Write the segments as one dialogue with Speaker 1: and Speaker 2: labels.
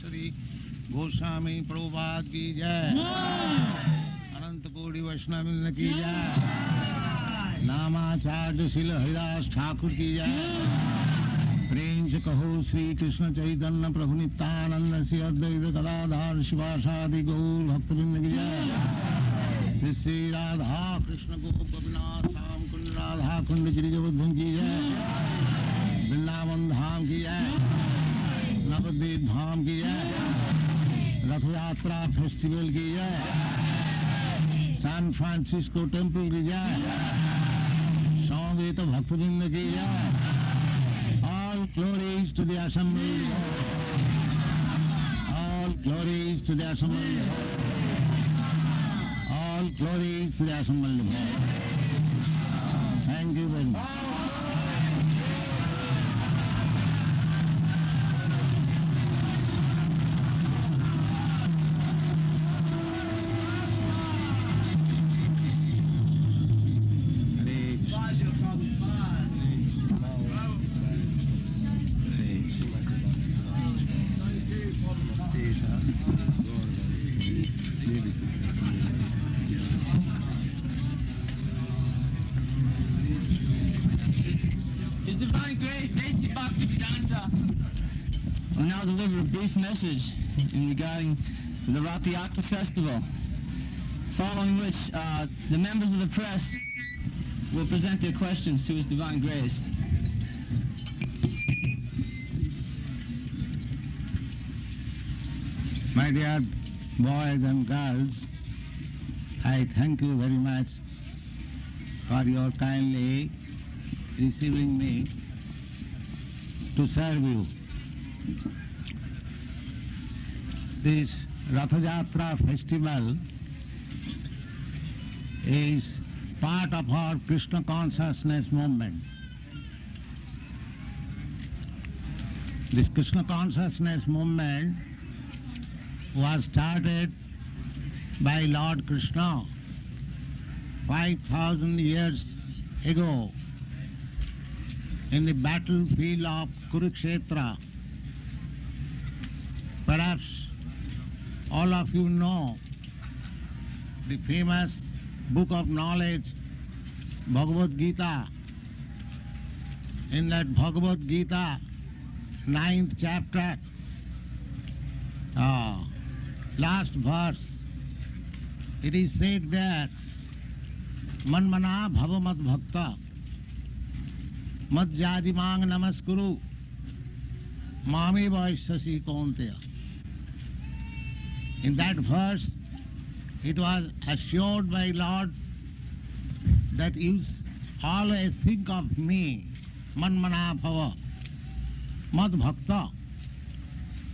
Speaker 1: Shri Goswami Prabhupada ki jai, Anant Kodi Vaishnavin ki jai, Namacharya Srila Haridas Thakur ki jai, Prem se kaho Sri Krishna Chaitanya Prabhu Nityananda Sri Advaita Gadadhar Shivasadi Gaur Bhaktavinda ki jai, Sri Sri Radha Krishna Gop Gopinath Sam Kund Radha Kund Girija ki jai, Vrindavan Dham ki jai, Navadvip Dham ki jai, Ratha-yatrу festival ki jai, San-Francisco temple ki jai, Samaveta Bhaktavinda ki jai. All glories to the assembled Lord. All glories to the assembled Lord. All glories to the assembled Lord. Thank you very much.
Speaker 2: Will now deliver a brief message regarding the Ratha-yatrу festival, following which the members of the press will present their questions to His Divine Grace.
Speaker 1: My dear boys and girls, I thank you very much for your kindly receiving me to serve you. This Ratha-yatrу festival is part of our Krishna consciousness movement. This Krishna consciousness movement was started by Lord Krishna 5,000 years ago in the battlefield of Kurukshetra. Perhaps all of you know the famous book of knowledge, Bhagavad Gita. In that Bhagavad Gita, 9th chapter, last verse, it is said that Manmana bhava mad bhakta mad jajimang namaskuru mame vaishyasi kaunteya. In that verse, it was assured by Lord that you always think of me, Manmana bhava mad bhakta,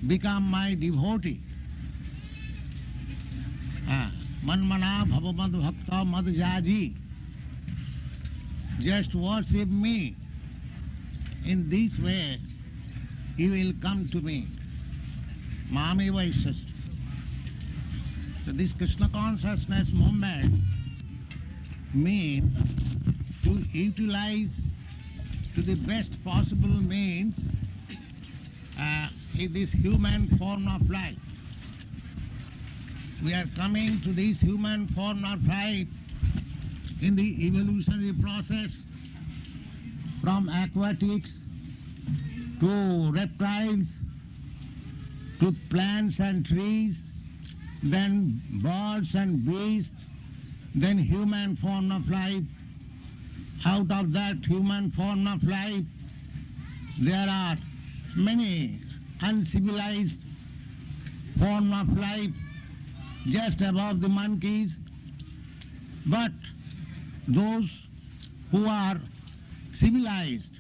Speaker 1: become my devotee. Manmana bhava mad bhakta mad jaji, just worship me. In this way, you will come to me. Mame vaishyasi. So this Krishna consciousness movement means to utilize to the best possible means this human form of life. We are coming to this human form of life in the evolutionary process from aquatics to reptiles to plants and trees, then birds and beasts, then human form of life. Out of that human form of life, there are many uncivilized form of life just above the monkeys. But those who are civilized,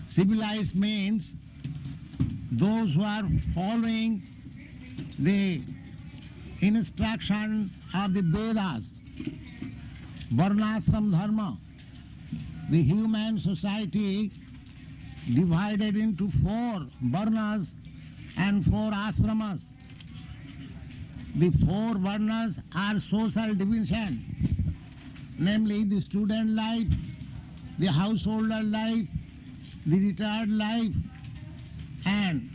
Speaker 1: civilized means those who are following the instruction of the Vedas, Varnashram Dharma. The human society divided into 4 Varnas and 4 Ashramas. The 4 Varnas are social division, namely the student life, the householder life, the retired life, and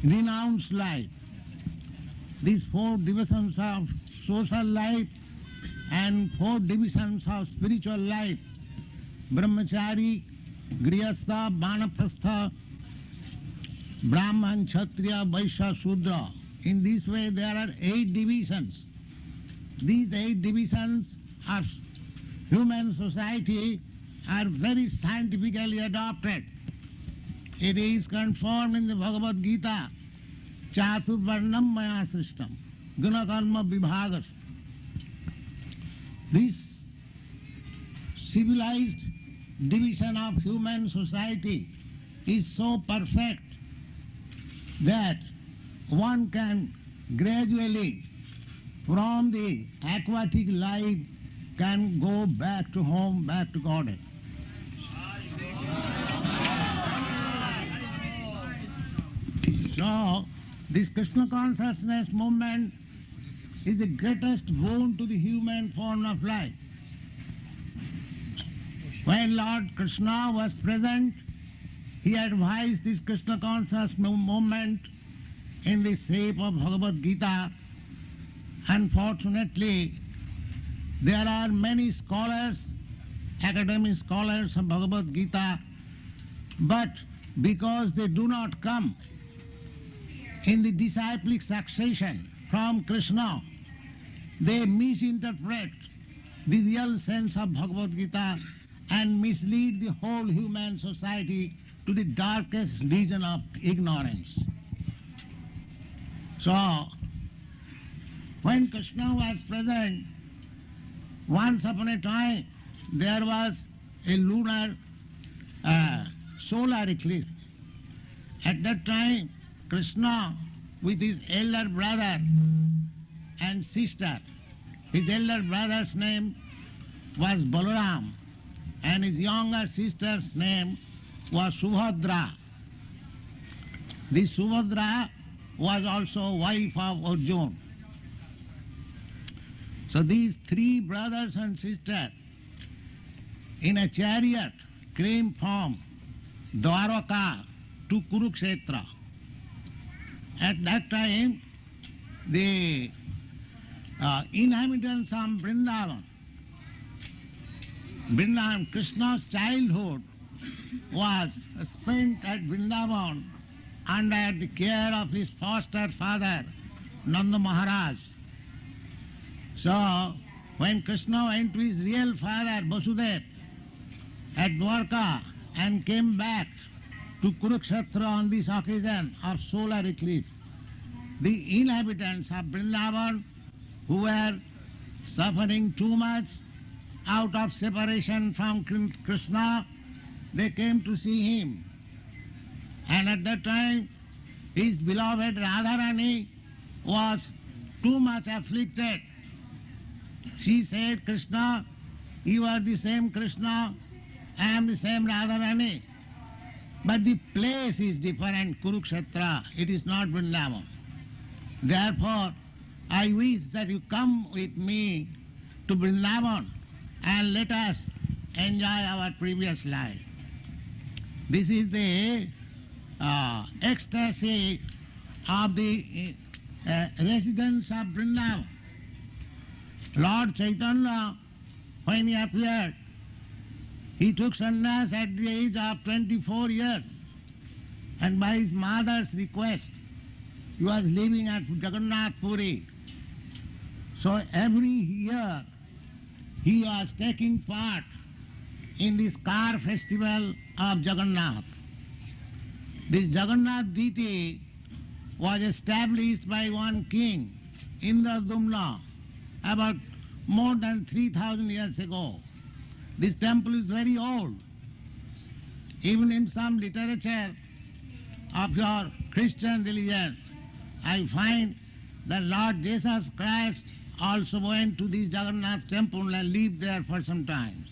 Speaker 1: renounced life. these four divisions of social life and four divisions of spiritual life, Brahmachari, Grihastha, Vanaprastha, Brahman, Kshatriya, Vaishya, Shudra. In this way there are 8 divisions. These 8 divisions of human society are very scientifically adopted. It is confirmed in the Bhagavad Gita, Chaturvarnam maya srishtam, gunakarma vibhagas. This civilized division of human society is so perfect that one can gradually from the aquatic life can go back to home, back to Godhead. So, this Krishna consciousness movement is the greatest boon to the human form of life. When Lord Krishna was present, he advised this Krishna conscious movement in the shape of Bhagavad Gita. Unfortunately, there are many scholars, academic scholars of Bhagavad Gita, but because they do not come in the disciplic succession from Krishna, they misinterpret the real sense of Bhagavad Gita and mislead the whole human society to the darkest region of ignorance. So, when Krishna was present, once upon a time there was a lunar solar eclipse. At that time, Krishna with his elder brother and sister, his elder brother's name was Balaram and his younger sister's name was Subhadra. This Subhadra was also wife of Arjuna. So these 3 brothers and sisters in a chariot came from Dwaraka to Kurukshetra. At that time, the inhabitants of Vrindavan, Krishna's childhood was spent at Vrindavan under the care of his foster father, Nanda Maharaj. So, when Krishna went to his real father, Vasudeva, at Dwarka and came back to Kurukshetra on this occasion of solar eclipse, the inhabitants of Vrindavan who were suffering too much out of separation from Krishna, they came to see him. And at that time, his beloved Radharani was too much afflicted. She said, Krishna, you are the same Krishna, I am the same Radharani. But the place is different, Kurukshetra, it is not Vrindavan. Therefore, I wish that you come with me to Vrindavan and let us enjoy our previous life. This is the ecstasy of the residents of Vrindavan. Lord Chaitanya, when he appeared, he took sannyas at the age of 24 years, and by his mother's request, he was living at Jagannath Puri. So every year he was taking part in this car festival of Jagannath. This Jagannath deity was established by one king, Indradumna, about more than 3,000 years ago. This temple is very old. Even in some literature of your Christian religion, I find that Lord Jesus Christ also went to this Jagannath temple and lived there for some time.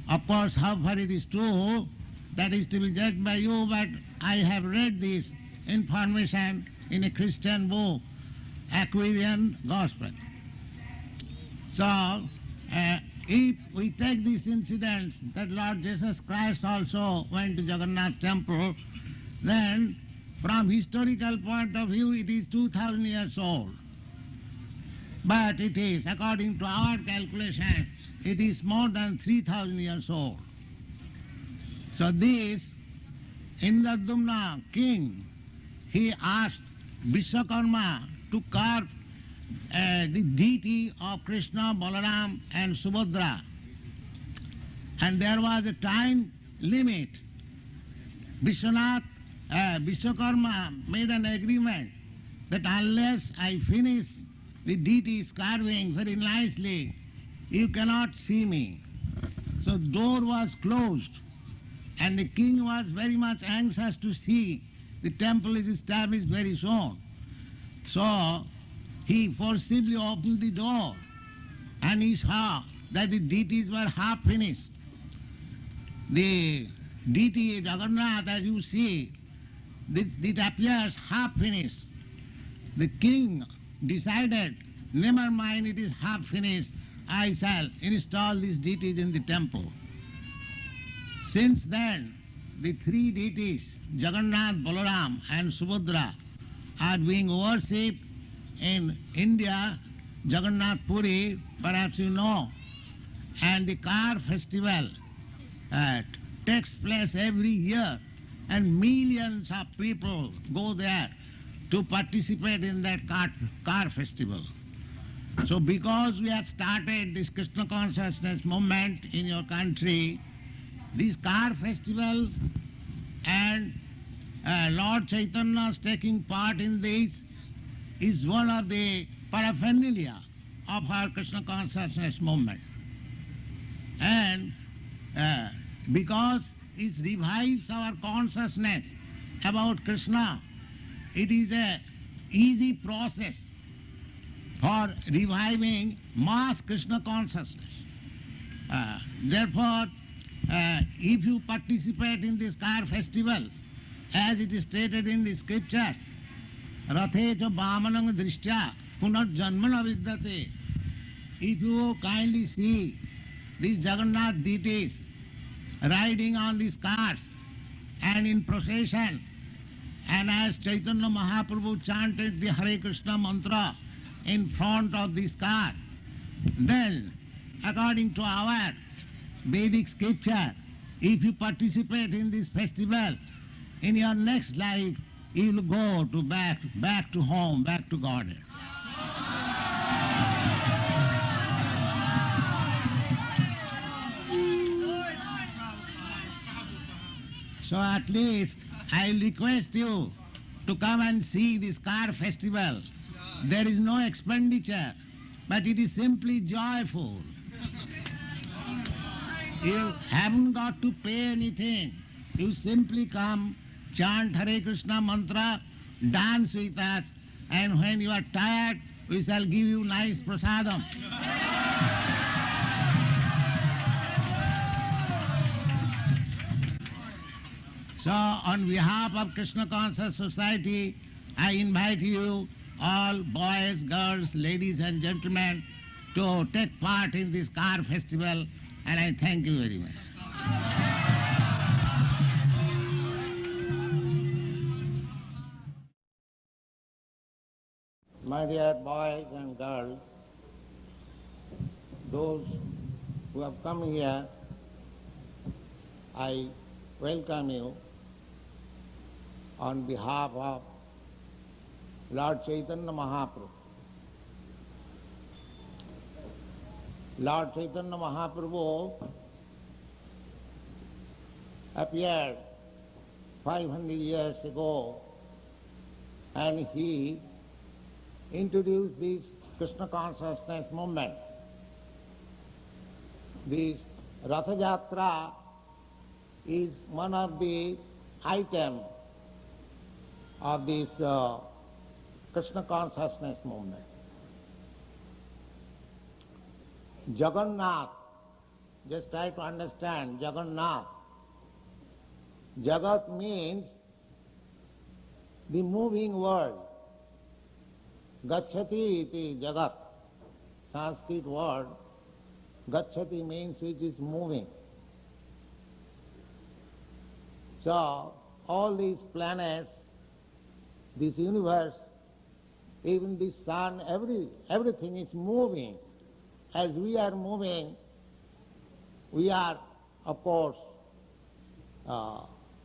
Speaker 1: Of course, how far it is true, that is to be judged by you, but I have read this information in a Christian book, Aquarian Gospel. So, if we take these incidents that Lord Jesus Christ also went to Jagannath temple, then from historical point of view, it is 2000 years old. But it is, according to our calculation, it is more than 3000 years old. So this, Indradumna king, he asked Vishwakarma to carve the deity of Krishna, Balaram and Subhadra. And there was a time limit. Vishwakarma made an agreement that unless I finish the deity's carving very nicely, you cannot see me. So door was closed, and the king was very much anxious to see the temple is established very soon. So he forcibly opened the door, and he saw that the deities were half finished. The deity Jagannath, as you see, it appears half finished. The king decided, never mind, it is half finished, I shall install these deities in the temple. Since then, the three deities, Jagannath, Balaram and Subhadra, are being worshipped in India, Jagannath Puri, perhaps you know, and the car festival takes place every year, and millions of people go there to participate in that car festival. So because we have started this Krishna consciousness movement in your country, this car festival and Lord Chaitanya's taking part in this is one of the paraphernalia of our Krishna consciousness movement. And because it revives our consciousness about Krishna, it is an easy process for reviving mass Krishna consciousness. Therefore, if you participate in these car festivals, as it is stated in the scriptures, Rathecha Bhamanang Drishtya Punarjanmana Vidyate, if you kindly see these Jagannath deities riding on these cars and in procession, and as Chaitanya Mahaprabhu chanted the Hare Krishna mantra in front of this car, then according to our Vedic scripture, if you participate in this festival, in your next life you will go to back to home, back to Godhead. So at least I request you to come and see this car festival. There is no expenditure, but it is simply joyful. You haven't got to pay anything. You simply come, chant Hare Krishna mantra, dance with us, and when you are tired, we shall give you nice prasadam. So on behalf of Krishna Conscious Society, I invite you, all boys, girls, ladies and gentlemen, to take part in this car festival, and I thank you very much. My dear boys and girls, those who have come here, I welcome you on behalf of Lord Chaitanya Mahaprabhu. Lord Chaitanya Mahaprabhu appeared 500 years ago, and he introduced this Krishna consciousness movement. This Ratha-yatrу is one of the items of this Krishna consciousness movement. Jagannath, just try to understand Jagannath. Jagat means the moving world. Gacchati iti jagat, Sanskrit word. Gacchati means which is moving. So all these planets this universe, even the sun, everything is moving. As we are moving, we are, of course,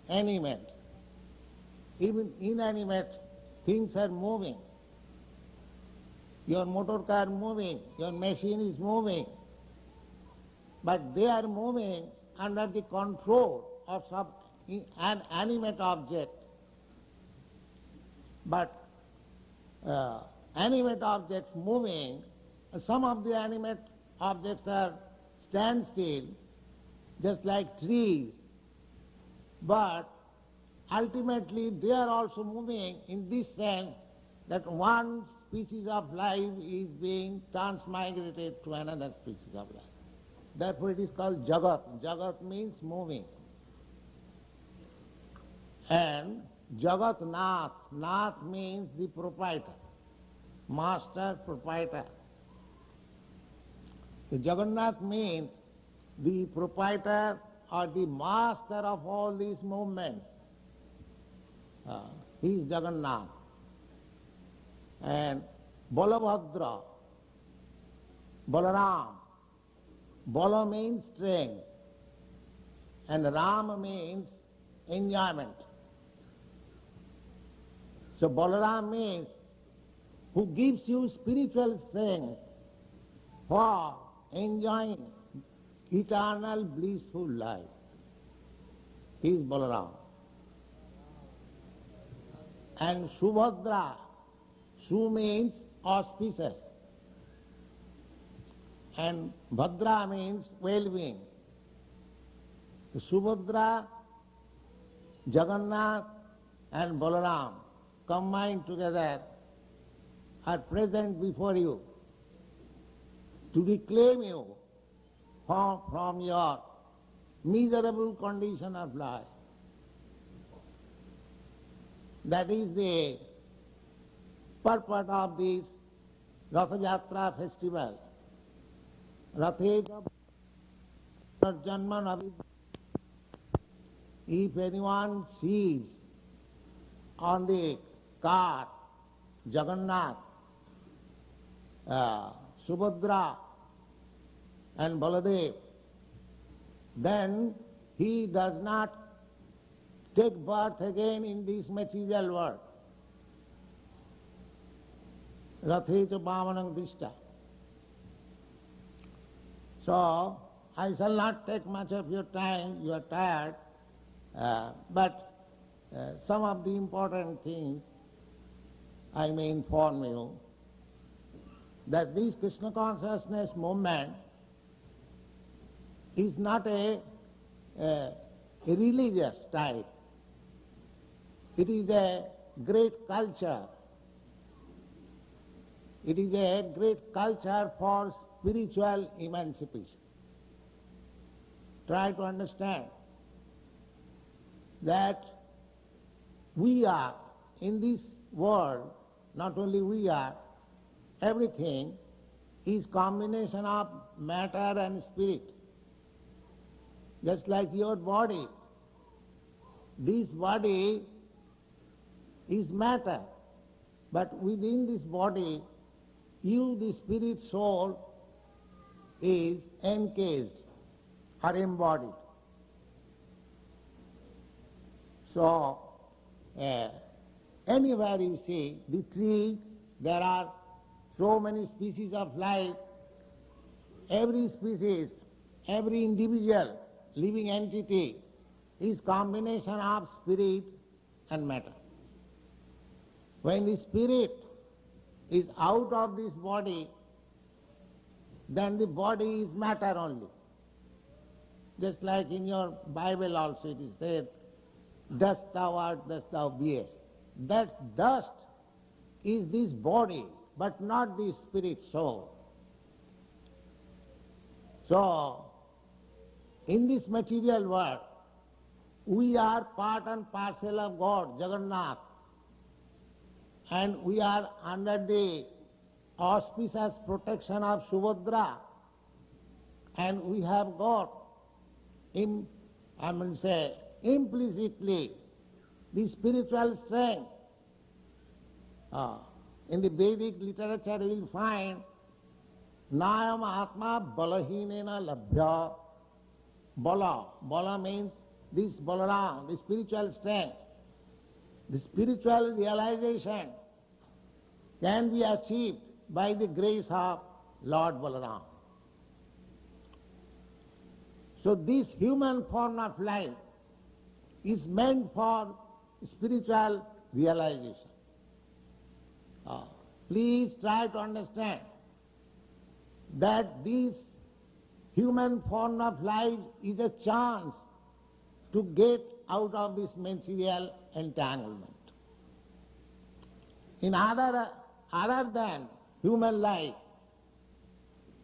Speaker 1: animate. Even inanimate things are moving. Your motor car moving, your machine is moving, but they are moving under the control of an animate object. But animate objects moving, some of the animate objects are stand still, just like trees, but ultimately they are also moving in this sense that one species of life is being transmigrated to another species of life. Therefore it is called Jagat. Jagat means moving. And Jagat Nath. Nath means the proprietor, master, proprietor. So Jagannath means the proprietor or the master of all these movements. He is Jagannath. And Balabhadra, Balaram. Bala means strength and Ram means enjoyment. So Balaram means who gives you spiritual strength for enjoying eternal blissful life. He is Balaram. And Subhadra, Su means auspicious, and Bhadra means well-being. Subhadra, Jagannath and Balaram combined together are present before you to reclaim you from your miserable condition of life. That is the purport of this Ratha-yatrу festival. Rathe Janman Abhi. If anyone sees on the cart Jagannath, Subhadra and Baladev, then he does not take birth again in this material world. Rathe cha Bhavanam Dishta. So, I shall not take much of your time, you are tired, but some of the important things I may inform you that this Krishna consciousness movement is not a religious type. It is a great culture. It is a great culture for spiritual emancipation. Try to understand that we are in this world, not only we are, everything is combination of matter and spirit. Just like your body, this body is matter, but within this body, you, the spirit soul, is encased or embodied. So, anywhere you see the tree, there are so many species of life. Every species, every individual living entity is combination of spirit and matter. When the spirit is out of this body, then the body is matter only. Just like in your Bible also it is said, dust thou art, dust thou beest. That dust is this body, but not the spirit soul. So, in this material world, we are part and parcel of God, Jagannath, and we are under the auspicious protection of Subhadra, and we have got, implicitly, the spiritual strength In the Vedic literature you will find Nayam Atma Balahinena Labhya. Bala means this Balaram, the spiritual strength. The spiritual realization can be achieved by the grace of Lord Balaram. So this human form of life is meant for spiritual realization. Please try to understand that this human form of life is a chance to get out of this material entanglement. In other than human life,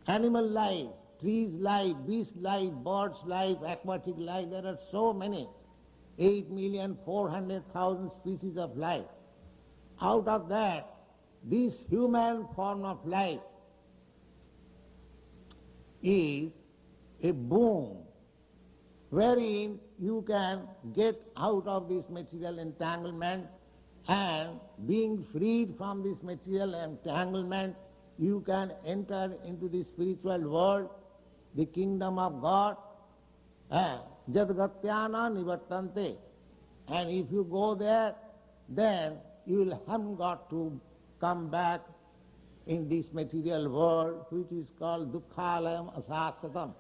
Speaker 1: animal life, trees life, beast life, birds life, aquatic life, there are so many, 8,400,000 species of life. Out of that, this human form of life is a boon wherein you can get out of this material entanglement, and being freed from this material entanglement, you can enter into the spiritual world, the kingdom of God, Jadgatyana Nivartante. And if you go there, then you haven't got to come back in this material world, which is called Dukkhalayam Asasatam.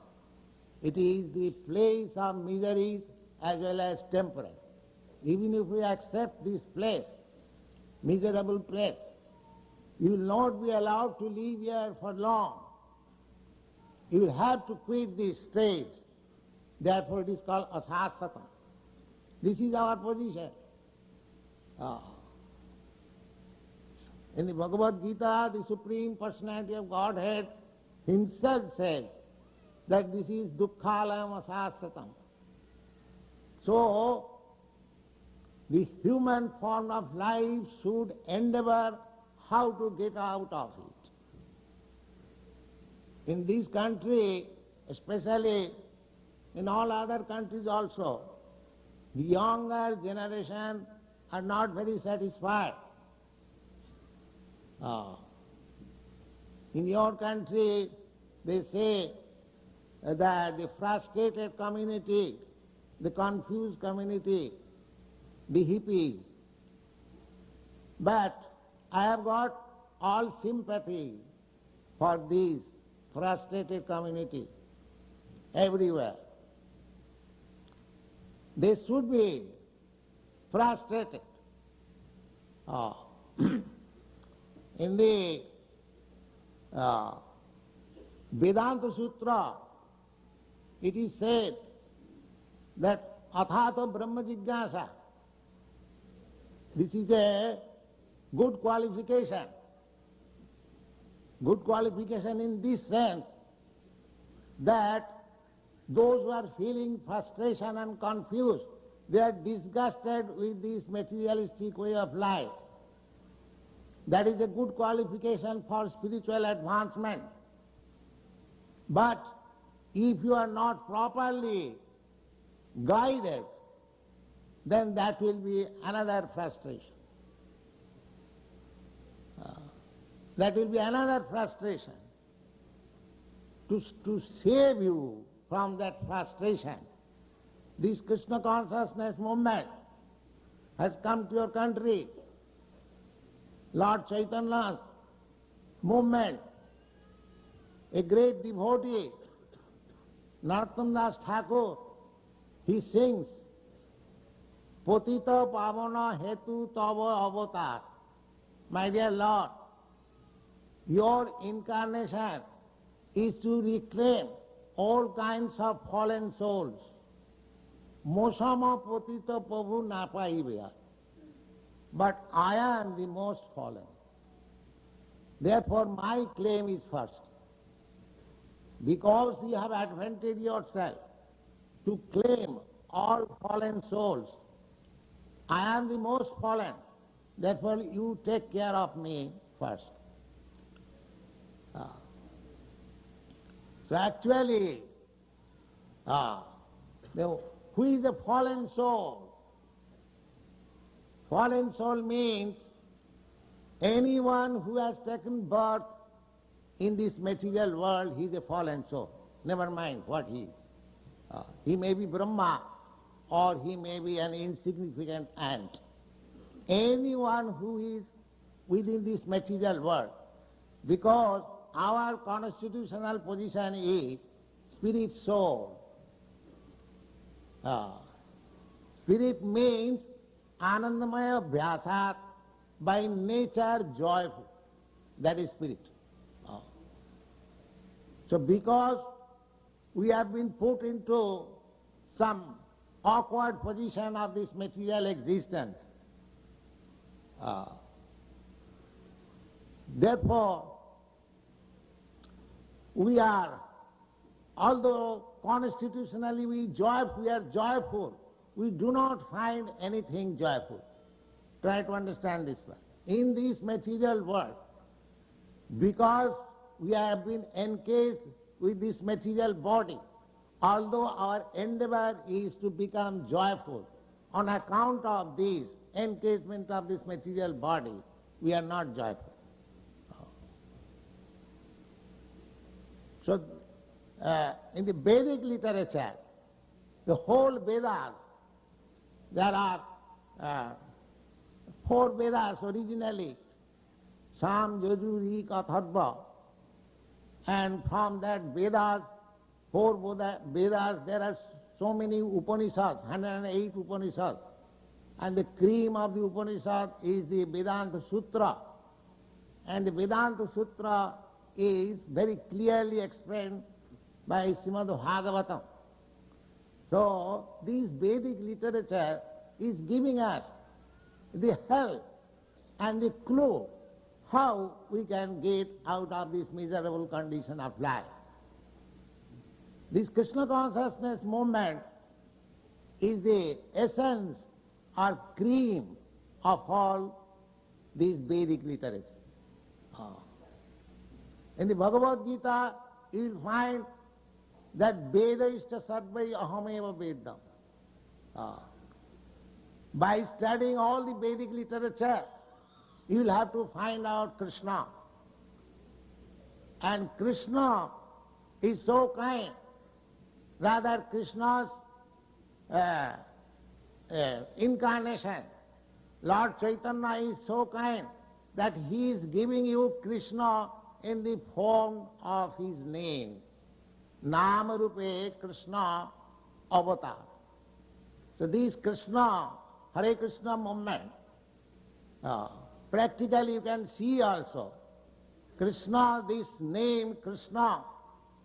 Speaker 1: It is the place of miseries as well as temporal. Even if we accept this place, miserable place, you will not be allowed to live here for long. You will have to quit this stage. Therefore it is called Asasatam. This is our position. In the Bhagavad Gita, the Supreme Personality of Godhead himself says that this is Dukkhalayam Asasatam. So, the human form of life should endeavor how to get out of it. In this country, especially in all other countries also, the younger generation are not very satisfied. In your country, they say that the frustrated community, the confused community, the hippies. But I have got all sympathy for this frustrated community everywhere. They should be frustrated. In the Vedanta Sutra, it is said that Athato Brahma Jigyasa. This is a good qualification. Good qualification in this sense that those who are feeling frustration and confused, they are disgusted with this materialistic way of life. That is a good qualification for spiritual advancement. But if you are not properly guided, then that will be another frustration. That will be another frustration. To save you from that frustration, this Krishna consciousness movement has come to your country. Lord Chaitanya's movement, a great devotee, Narottam Das Thakur, he sings, Patita Pavana Hetu Tava Avatar. My dear Lord, your incarnation is to reclaim all kinds of fallen souls. Mosama Patita Prabhu Napaivya. But I am the most fallen. Therefore my claim is first. Because you have advantage yourself to claim all fallen souls, I am the most fallen. Therefore you take care of me first. So actually, who is a fallen soul? Fallen soul means anyone who has taken birth in this material world, he is a fallen soul. Never mind what he is. He may be Brahma or he may be an insignificant ant. Anyone who is within this material world, because our constitutional position is spirit soul. Spirit means Anandamaya Bhyasat, by nature joyful. That is spirit. So because we have been put into some awkward position of this material existence, therefore we are, although constitutionally we are joyful, we do not find anything joyful. Try to understand this one. In this material world, because we have been encased with this material body, although our endeavor is to become joyful, on account of this encasement of this material body, we are not joyful. So, in the Vedic literature, the whole Vedas, there are 4 Vedas originally, Sam, Yajur, Rik, Atharva, and from that Vedas, 4 Vedas, there are so many Upanishads, 108 Upanishads, and the cream of the Upanishad is the Vedanta Sutra, and the Vedanta Sutra is very clearly explained by Srimad Bhagavatam. So, this Vedic literature is giving us the help and the clue how we can get out of this miserable condition of life. This Krishna consciousness movement is the essence or cream of all this Vedic literature. In the Bhagavad Gita, you will find that Vedaishta sarvai ahameva vedam. By studying all the Vedic literature, you will have to find out Krishna. And Krishna is so kind. Rather, Krishna's incarnation, Lord Chaitanya, is so kind that he is giving you Krishna in the form of his name. Nama Rupe Krishna Avatar. So this Krishna, Hare Krishna movement, practically you can see also, Krishna, this name Krishna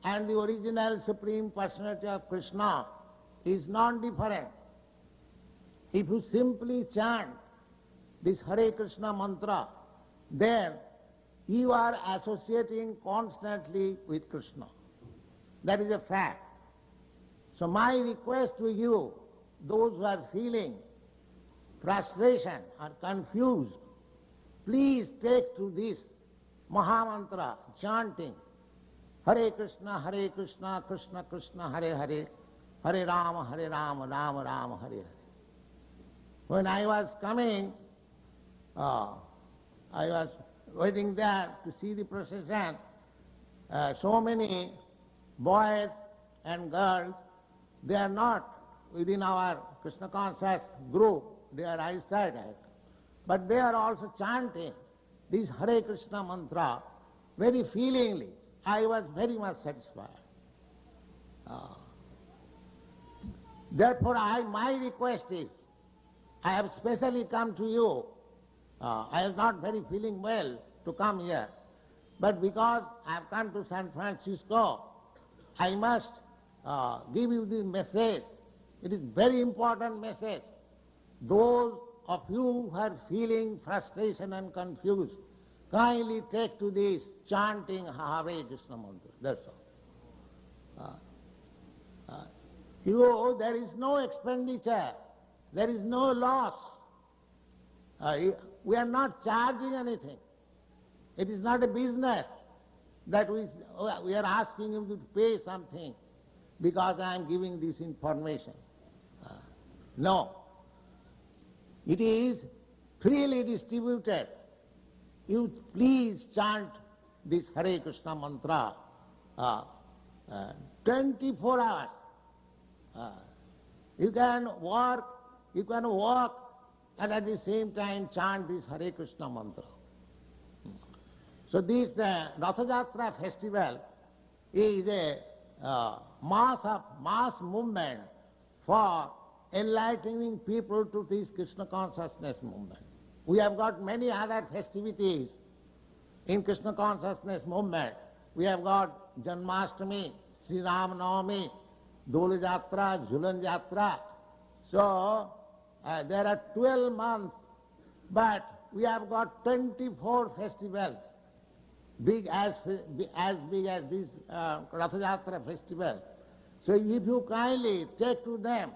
Speaker 1: and the original Supreme Personality of Krishna is non-different. If you simply chant this Hare Krishna mantra, then you are associating constantly with Krishna. That is a fact. So my request to you, those who are feeling frustration or confused, please take to this Mahamantra chanting Hare Krishna, Krishna Krishna, Hare Hare, Hare Rama, Rama Rama, Hare Hare. When I was coming, I was waiting there to see the procession. So many boys and girls, they are not within our Krishna conscious group, they are outside it. But they are also chanting this Hare Krishna mantra very feelingly. I was very much satisfied. Therefore, my request is, I have specially come to you. I was not very feeling well to come here. But because I have come to San Francisco, I must give you this message. It is very important message. Those of you who are feeling frustration and confused, kindly take to this chanting Hare Krishna mantra. That's all. There is no expenditure. There is no loss. We are not charging anything. It is not a business that we are asking you to pay something because I am giving this information. No. It is freely distributed. you please chant this Hare Krishna mantra 24 hours. You can work, you can walk, and at the same time chant this Hare Krishna mantra. So this Ratha-yatrу festival is a mass movement for enlightening people to this Krishna consciousness movement. We have got many other festivities in Krishna consciousness movement. We have got Janmashtami, Sri Ram Navami, Doli Jatra, Jhulan Jatra. So there are 12 months, but we have got 24 festivals, as big as this Ratha-yatrу festival. So if you kindly take to them,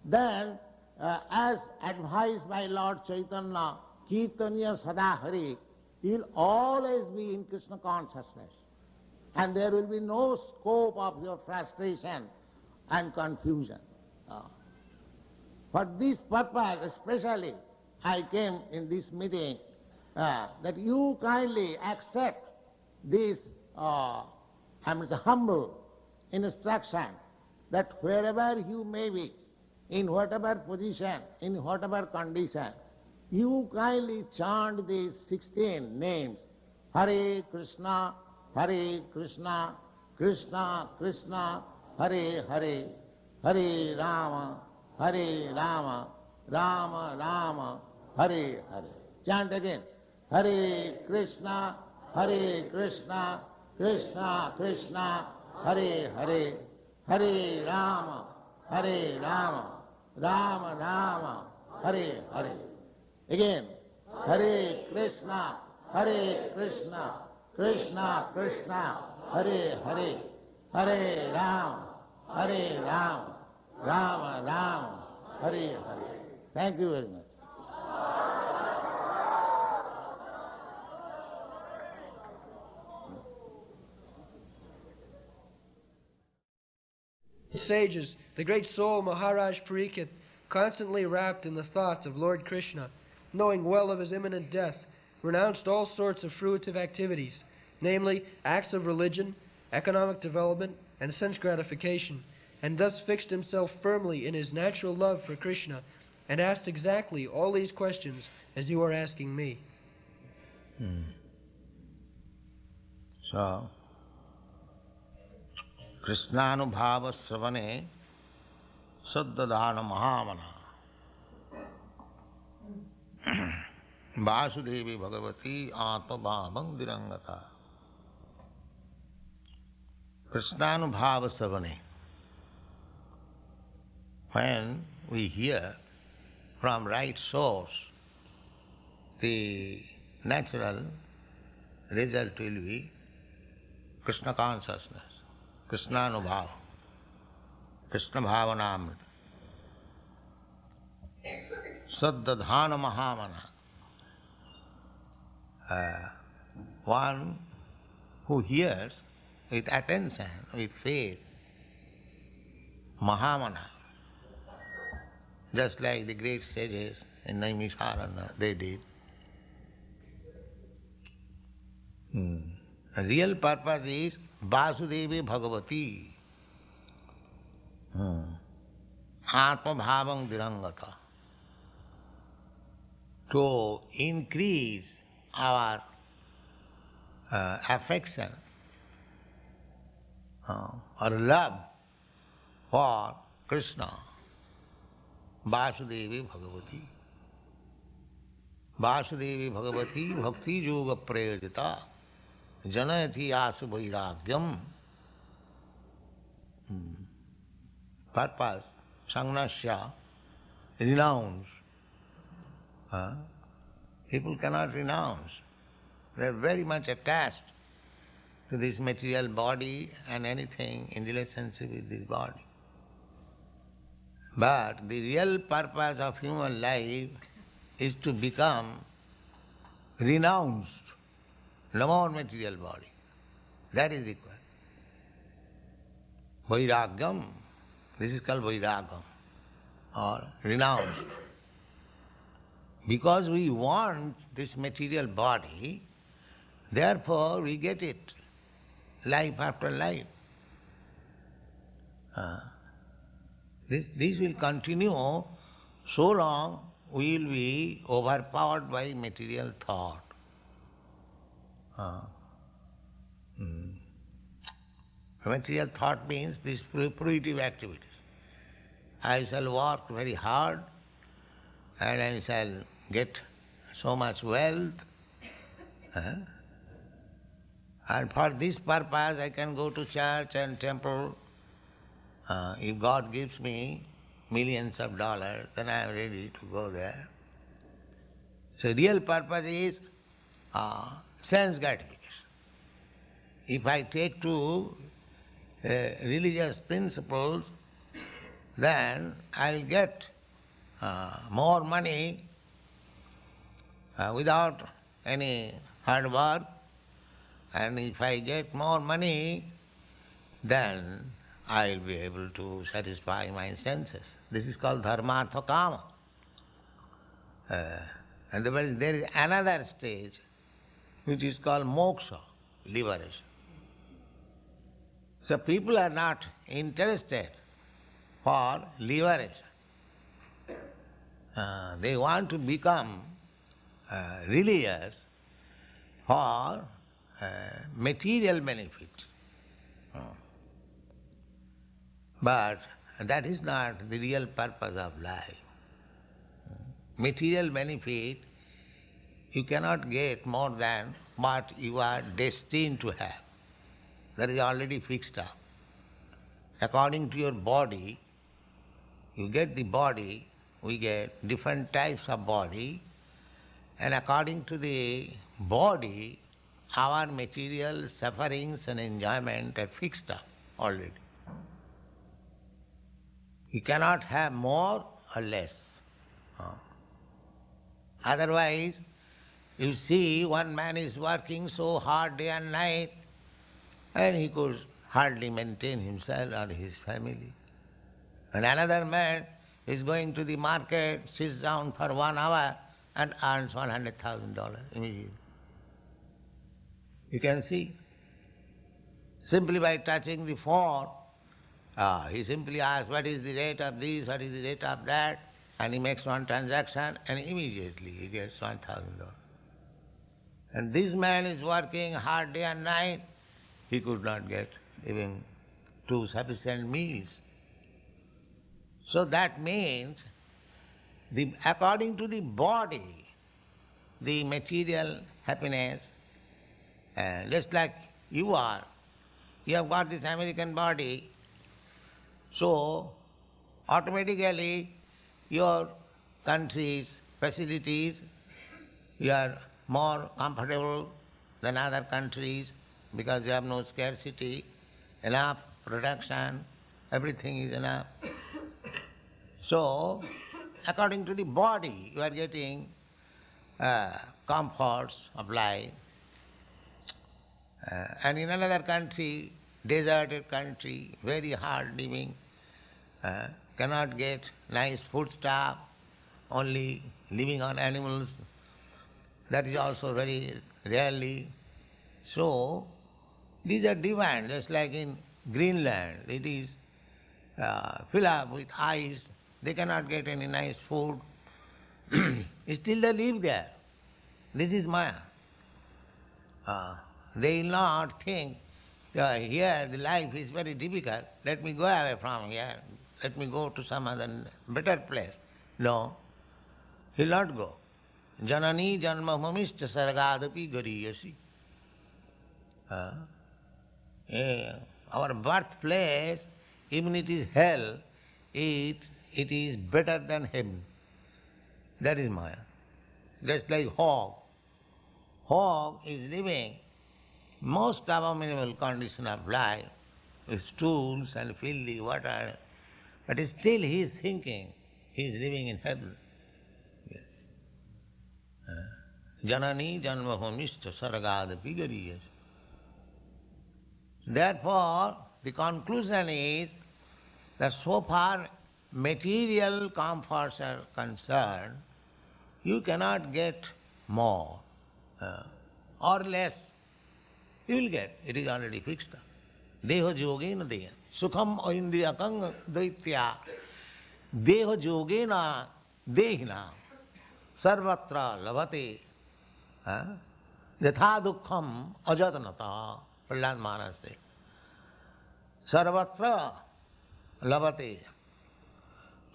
Speaker 1: then as advised by Lord Chaitanya, Kirtaniya Sadahari, you will always be in Krishna consciousness. And there will be no scope of your frustration and confusion. For this purpose especially, I came in this meeting, that you kindly accept this humble instruction that wherever you may be, in whatever position, in whatever condition, you kindly chant these 16 names, Hare Krishna, Krishna Krishna, Hare Hare, Hare Rama, Rama Rama, Hare Hare. Chant again. Hare Krishna, Krishna Krishna, Hare Hare, Hare Rama, Rama Rama, Hare Hare. Again. Hare Krishna, Krishna Krishna, Hare Hare, Hare Rama, Rama Rama, Hare Hare. Thank you very much.
Speaker 3: Sages, the great soul Maharaj Parikshit, constantly wrapped in the thoughts of Lord Krishna, knowing well of his imminent death, renounced all sorts of fruitive activities, namely acts of religion, economic development, and sense gratification, and thus fixed himself firmly in his natural love for Krishna, and asked exactly all these questions as you are asking me.
Speaker 1: So, Krishnanubhava Sravane Saddadana Mahamana Vasudevi Bhagavati Atmabhavang Dirangata. Krishnanubhava Sravane. When we hear from right source, the natural result will be Krishna consciousness, Krishnanubhava, Krishna Bhavanamrita, Saddadhana Mahamana. One who hears with attention, with faith, Mahamana, just like the great sages in Naimisharanya, they did. The real purpose is Vasudevi Bhagavati, Atma Bhavang Dirangata, to increase our affection or love for Krishna, Vasudevi Bhagavati. Vasudevi Bhagavati Bhakti Yoga Prayajita Janayati Asu Vairagyam. Purpose, Sangnasya, renounce. People cannot renounce. They are very much attached to this material body and anything in relationship with this body. But the real purpose of human life is to become renounced, no more material body. That is required. Vairagyam, this is called vairagyam, or renounced. Because we want this material body, therefore we get it, life after life. This will continue so long we will be overpowered by material thought. Material thought means these fruitive activities. I shall work very hard and I shall get so much wealth. And for this purpose I can go to church and temple. If God gives me millions of dollars, then I am ready to go there. So real purpose is sense gratification. If I take to religious principles, then I will get more money without any hard work. And if I get more money, then I will be able to satisfy my senses. This is called dharmartha kama. And there is another stage which is called moksha, liberation. So people are not interested for liberation. They want to become religious for material benefit. But that is not the real purpose of life. Material benefit you cannot get more than what you are destined to have. That is already fixed up. According to your body, you get the body, we get different types of body, and according to the body, our material sufferings and enjoyment are fixed up already. You cannot have more or less. Otherwise, you see one man is working so hard day and night, and he could hardly maintain himself or his family. And another man is going to the market, sits down for 1 hour and earns $100,000 immediately. You can see. Simply by touching the phone, he simply asks what is the rate of this, what is the rate of that, and he makes one transaction and immediately he gets $1,000. And this man is working hard day and night, he could not get even 2 sufficient meals. So that means, according to the body, the material happiness, just like you are, you have got this American body, so automatically your country's facilities, you are more comfortable than other countries because you have no scarcity, enough production, everything is enough. So, according to the body, you are getting comforts of life. And in another country, deserted country, very hard living, cannot get nice food stuff, only living on animals. That is also very rarely. So, these are demands, just like in Greenland, it is filled up with ice, they cannot get any nice food. Still they live there. This is Maya. They will not think, here the life is very difficult, let me go away from here, let me go to some other better place. No, he will not go. Janani janma mamischa sargadapi gariyasi. Our birthplace, even it is hell, it is better than heaven. That is Maya. Just like hog. Hog is living most abominable condition of life, with stools and filthy water, but still he is thinking he is living in heaven. Janani janmahomishta saragadapi gariyas. Therefore, the conclusion is that so far material comforts are concerned, you cannot get more or less. You will get. It is already fixed. Deho yogena deha. Sukham oindriyakang daitya. Deho yogena dehina. Sarvatra labhate. Yatha dukkham ajatanata. Prahlad Maharaj said. Sarvatra labhate.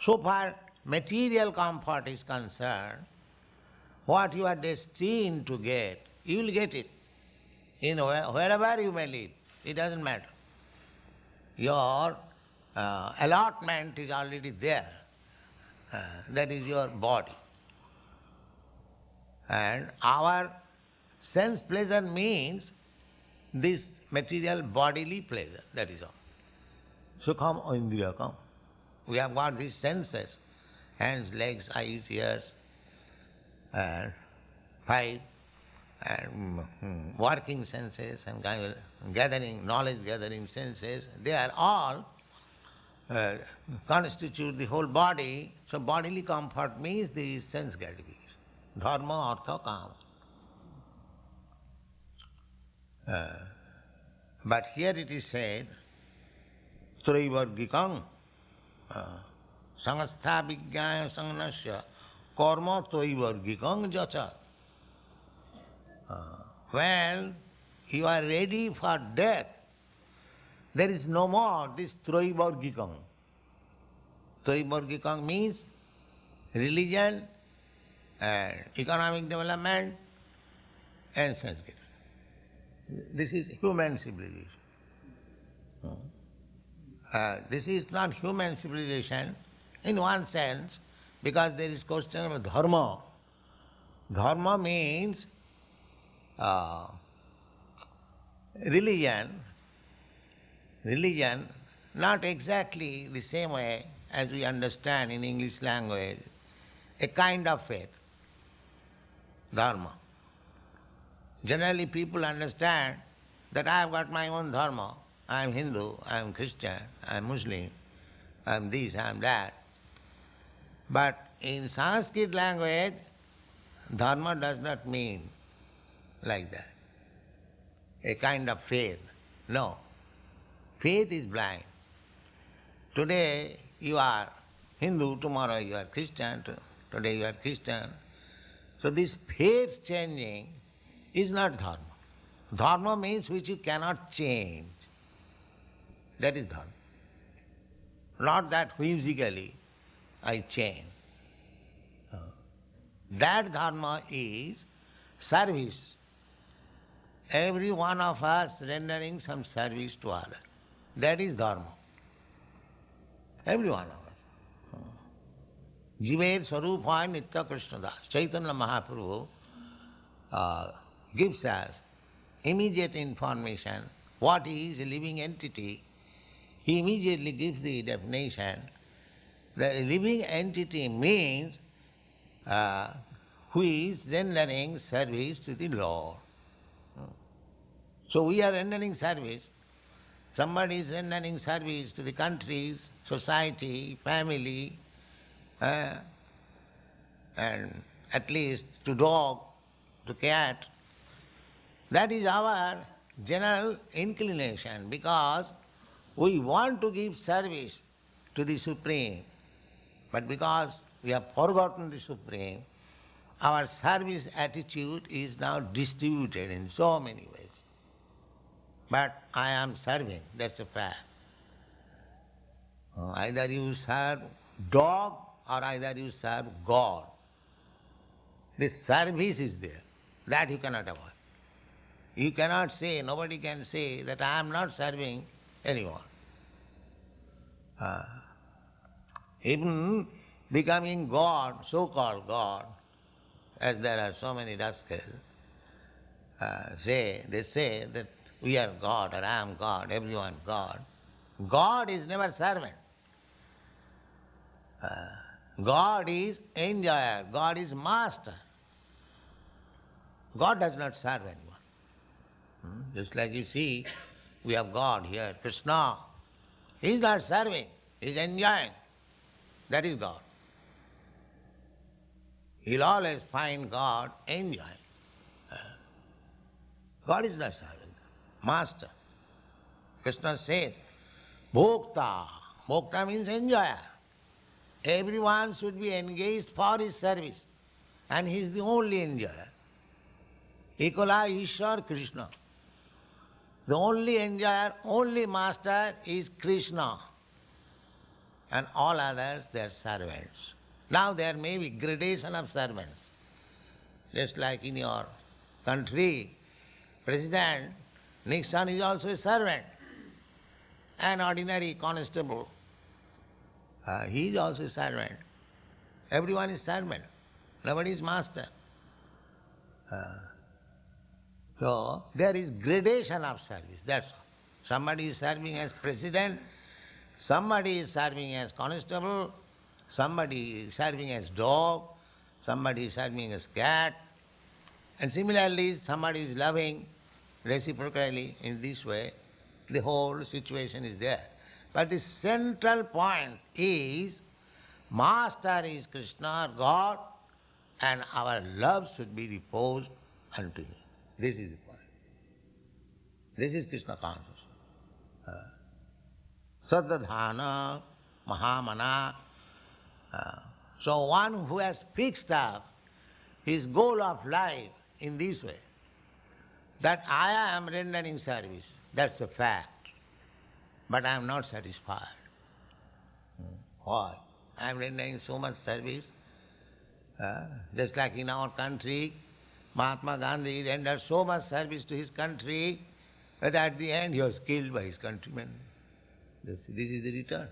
Speaker 1: So far material comfort is concerned, what you are destined to get, you will get it. Wherever you may live, it doesn't matter. Your allotment is already there. That is your body. And our sense pleasure means this material bodily pleasure, that is all. Sukham oindriyakam. We have got these senses, hands, legs, eyes, ears, and five, and working senses and gathering, knowledge gathering senses. They are all constitute the whole body. So bodily comfort means the sense gratification. Dharma, artha, kama. But here it is said, Traivargikam Sangastha Vijnaya Sangnasya Karma Traivargikam Jacha. When you are ready for death, there is no more this Traivargikam. Traivargikam means religion and economic development and sense gratification. This is human civilization. This is not human civilization in one sense, because there is question of dharma. Dharma means religion. Religion, not exactly the same way as we understand in English language, a kind of faith. Dharma. Generally people understand that I have got my own dharma. I am Hindu, I am Christian, I am Muslim, I am this, I am that. But in Sanskrit language, dharma does not mean like that. A kind of faith. No. Faith is blind. Today you are Hindu, tomorrow you are Christian, today you are Christian. So this faith changing is not dharma. Dharma means which you cannot change. That is dharma. Not that whimsically I change. That dharma is service. Every one of us rendering some service to others. That is dharma. Every one of us. Jiver Swarupa Nitya Krishna Das. Chaitanya Mahaprabhu gives us immediate information what is a living entity. He immediately gives the definition that a living entity means who is rendering service to the Lord. So we are rendering service. Somebody is rendering service to the country, society, family, and at least to dog, to cat. That is our general inclination, because we want to give service to the Supreme. But because we have forgotten the Supreme, our service attitude is now distributed in so many ways. But I am serving, that's a fact. Either you serve dog or either you serve God. This service is there. That you cannot avoid. You cannot say, nobody can say that I am not serving anyone. Even becoming God, so-called God, as there are so many rascals, they say that we are God or I am God, everyone God. God is never servant. God is enjoyer, God is master. God does not serve anyone. Just like you see, we have God here, Krishna. He is not serving, he is enjoying. That is God. He'll always find God enjoying. God is not serving. Master. Krishna says, Bhokta. Bhokta means enjoyer. Everyone should be engaged for his service. And he is the only enjoyer. Ekala Ishwar Krishna. The only enjoyer, only master is Krishna. And all others, they are servants. Now there may be gradation of servants. Just like in your country, President Nixon is also a servant. An ordinary constable, he is also a servant. Everyone is servant. Nobody is master. So there is gradation of service, that's all. Somebody is serving as president, somebody is serving as constable, somebody is serving as dog, somebody is serving as cat, and similarly somebody is loving reciprocally in this way. The whole situation is there. But the central point is, Master is Krishna, God, and our love should be reposed unto Him. This is the point. This is Krishna consciousness. Sadadhana, Mahamana. So one who has fixed up his goal of life in this way, that I am rendering service, that's a fact, but I am not satisfied. Why? I am rendering so much service. Just like in our country, Mahatma Gandhi rendered so much service to his country that at the end he was killed by his countrymen. This is the return.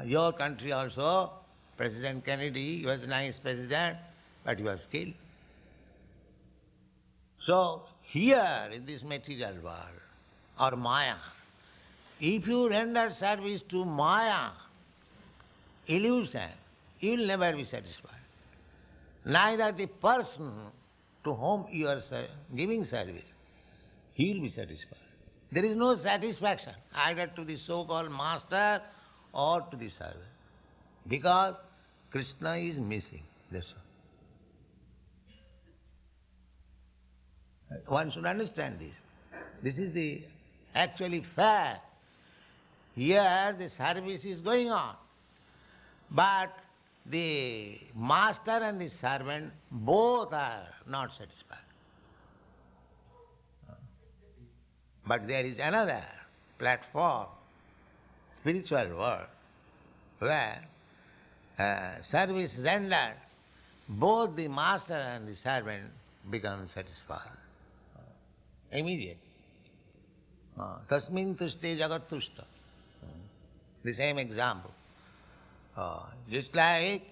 Speaker 1: Your country also, President Kennedy, he was a nice president, but he was killed. So here in this material world, or Maya, if you render service to Maya, illusion, you will never be satisfied. Neither the person to whom you are giving service, he will be satisfied. There is no satisfaction either to the so-called master or to the servant, because Krishna is missing. That's all. One should understand this. This is the actually fact. Here the service is going on, but the master and the servant both are not satisfied. But there is another platform, spiritual world, where service rendered, both the master and the servant become satisfied. Immediate. Tasmin tushte jagat tushta. The same example. Just like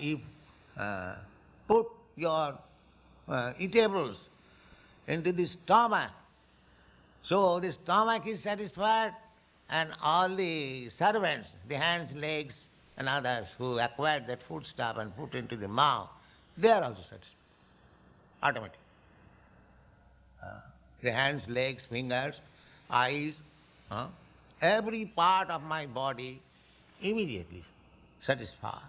Speaker 1: you put your eatables into the stomach, so the stomach is satisfied, and all the servants, the hands, legs, and others who acquired that foodstuff and put into the mouth, they are also satisfied. Automatically. The hands, legs, fingers, eyes, every part of my body immediately satisfied.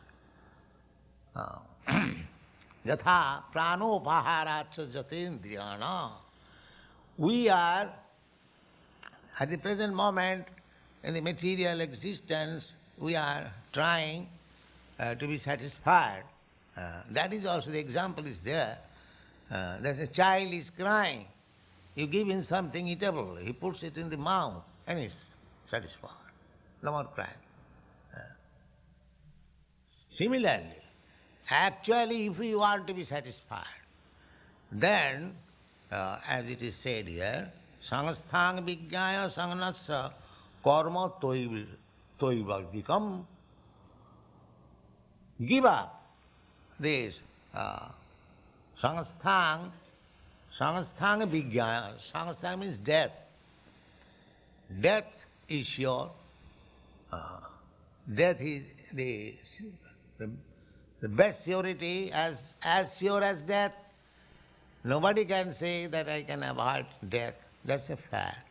Speaker 1: Yatha pranopaharacha jatendriyana. We are, at the present moment, in the material existence, we are trying to be satisfied. That is also, the example is there. That a child is crying. You give him something eatable, he puts it in the mouth and is satisfied. No more crying. Similarly, actually if we want to be satisfied, then, as it is said here, sangasthang vijnaya sangnatsa karma toivadikam. Give up this sangasthang vijnaya. Sangasthang means death. Death is sure. Death is the best surety, as sure as death. Nobody can say that I can avoid death. That's a fact.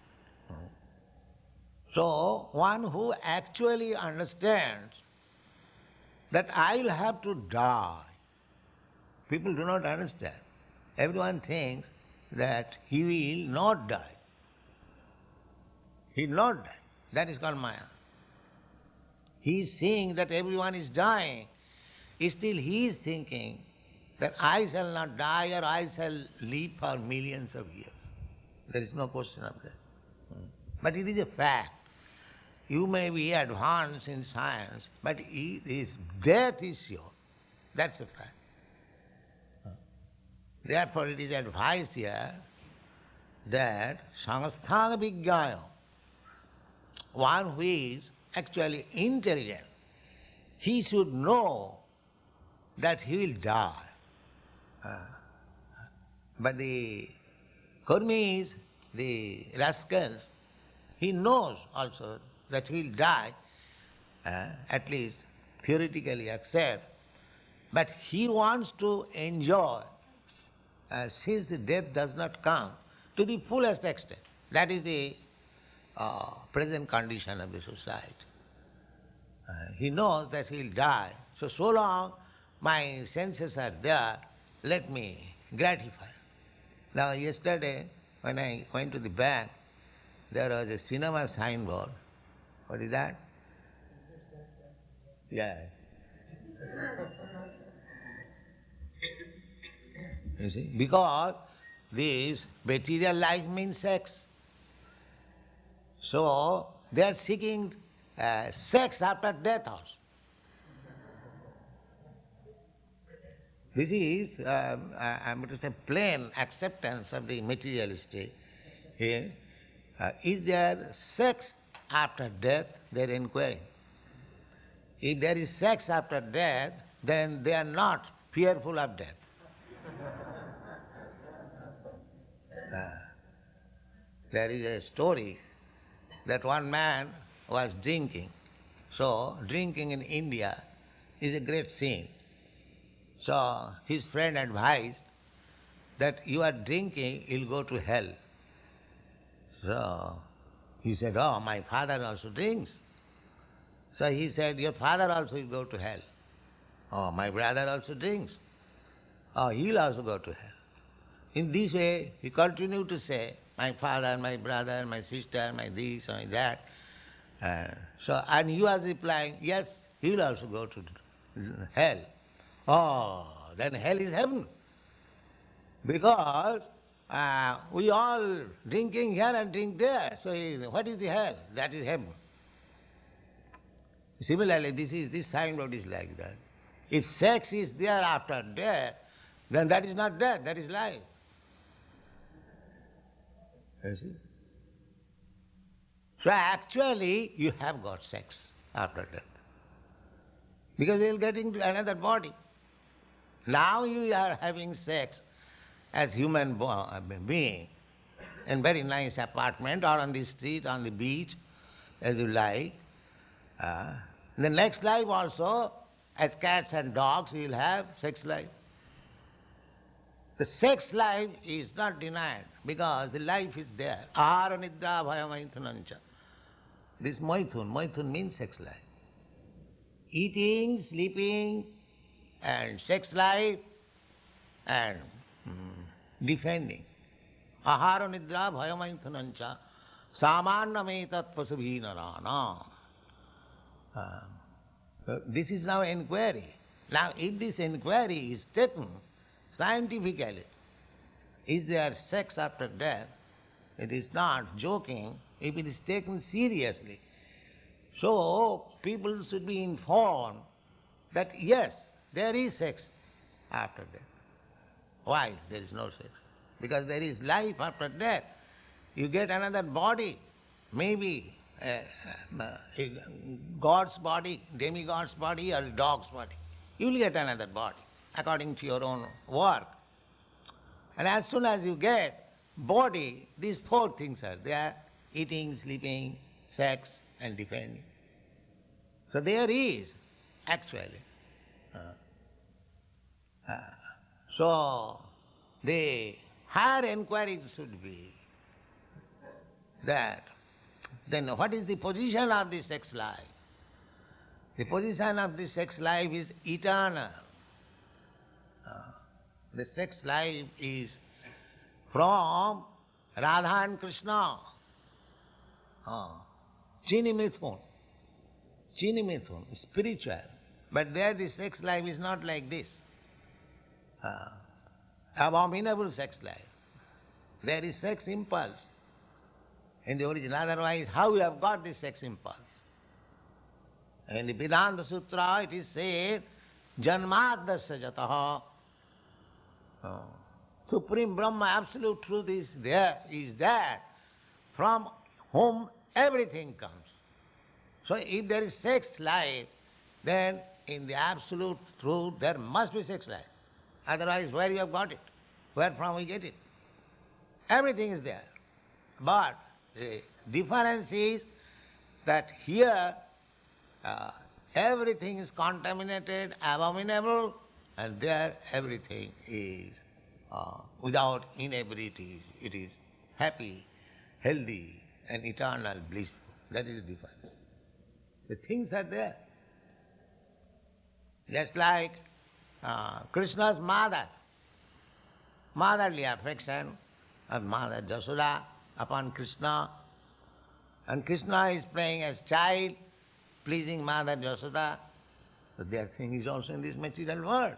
Speaker 1: So, one who actually understands
Speaker 4: that I will have to die. People do not understand. Everyone thinks that he will not die. He will not die. That is called Maya. He is seeing that everyone is dying. Still he is thinking that I shall not die or I shall live for millions of years. There is no question of that. But it is a fact. You may be advanced in science, but his death is sure. That's a fact. Therefore it is advised here that samasthaga vijnaya, one who is actually intelligent, he should know that he will die. But the karmis, the rascals, he knows also that he will die, at least theoretically accept, but he wants to enjoy, since the death does not come, to the fullest extent. That is the present condition of the society. He knows that he will die, so long my senses are there, let me gratify. Now yesterday, when I went to the bank, there was a cinema signboard. What is that? Yeah. You see, because this material life means sex. So they are seeking sex after death also. This is, I'm going to say, plain acceptance of the materialistic. Here, is there sex after death? They are inquiring. If there is sex after death, then they are not fearful of death. There is a story that one man was drinking. So, drinking in India is a great sin. So, his friend advised that you are drinking, you'll go to hell. So, he said, oh, my father also drinks. So he said, your father also will go to hell. Oh, my brother also drinks. Oh, he will also go to hell. In this way, he continued to say, my father, my brother, my sister, my this, my that. And he was replying, yes, he will also go to hell. Oh, then hell is heaven. Because we all drinking here and drink there. So what is the hell? That is heaven. Similarly, this signboard is like that. If sex is there after death, then that is not death, that is life. You see? So actually, you have got sex after death. Because you will get into another body. Now you are having sex as human being in very nice apartment or on the street, on the beach, as you like. In the next life also, as cats and dogs, you will have sex life. The sex life is not denied because the life is there. Ahara nidra bhaya maithunancha. This maithun means sex life. Eating, sleeping, and sex life, and defending. Ahara nidra bhaya maithunancha samanna metat pasabhinarana. This is now inquiry. Now if this inquiry is taken scientifically, is there sex after death? It is not joking if it is taken seriously. So people should be informed that yes, there is sex after death. Why there is no sex? Because there is life after death. You get another body, maybe a God's body, demigod's body, or a dog's body. You will get another body according to your own work. And as soon as you get body, these four things are there: eating, sleeping, sex, and defending. So there is actually. So the higher inquiry should be that then what is the position of the sex life? The position of the sex life is eternal. The sex life is from Radha and Krishna. Chini-mithun, spiritual. But there the sex life is not like this. Abominable sex life. There is sex impulse in the origin. Otherwise, how you have got this sex impulse? In the Vedanta Sutra it is said, Janmadasya jataha. Supreme Brahma, absolute truth is there, from whom everything comes. So if there is sex life, then in the absolute truth there must be sex life. Otherwise, where you have got it? Where from we get it? Everything is there. But the difference is that here everything is contaminated, abominable, and there everything is without inebriety. It is happy, healthy, and eternal, blissful. That is the difference. The things are there. Just like Krishna's mother, motherly affection of Mother Jasoda upon Krishna, and Krishna is playing as child, pleasing Mother Jasoda. So their thing is also in this material world.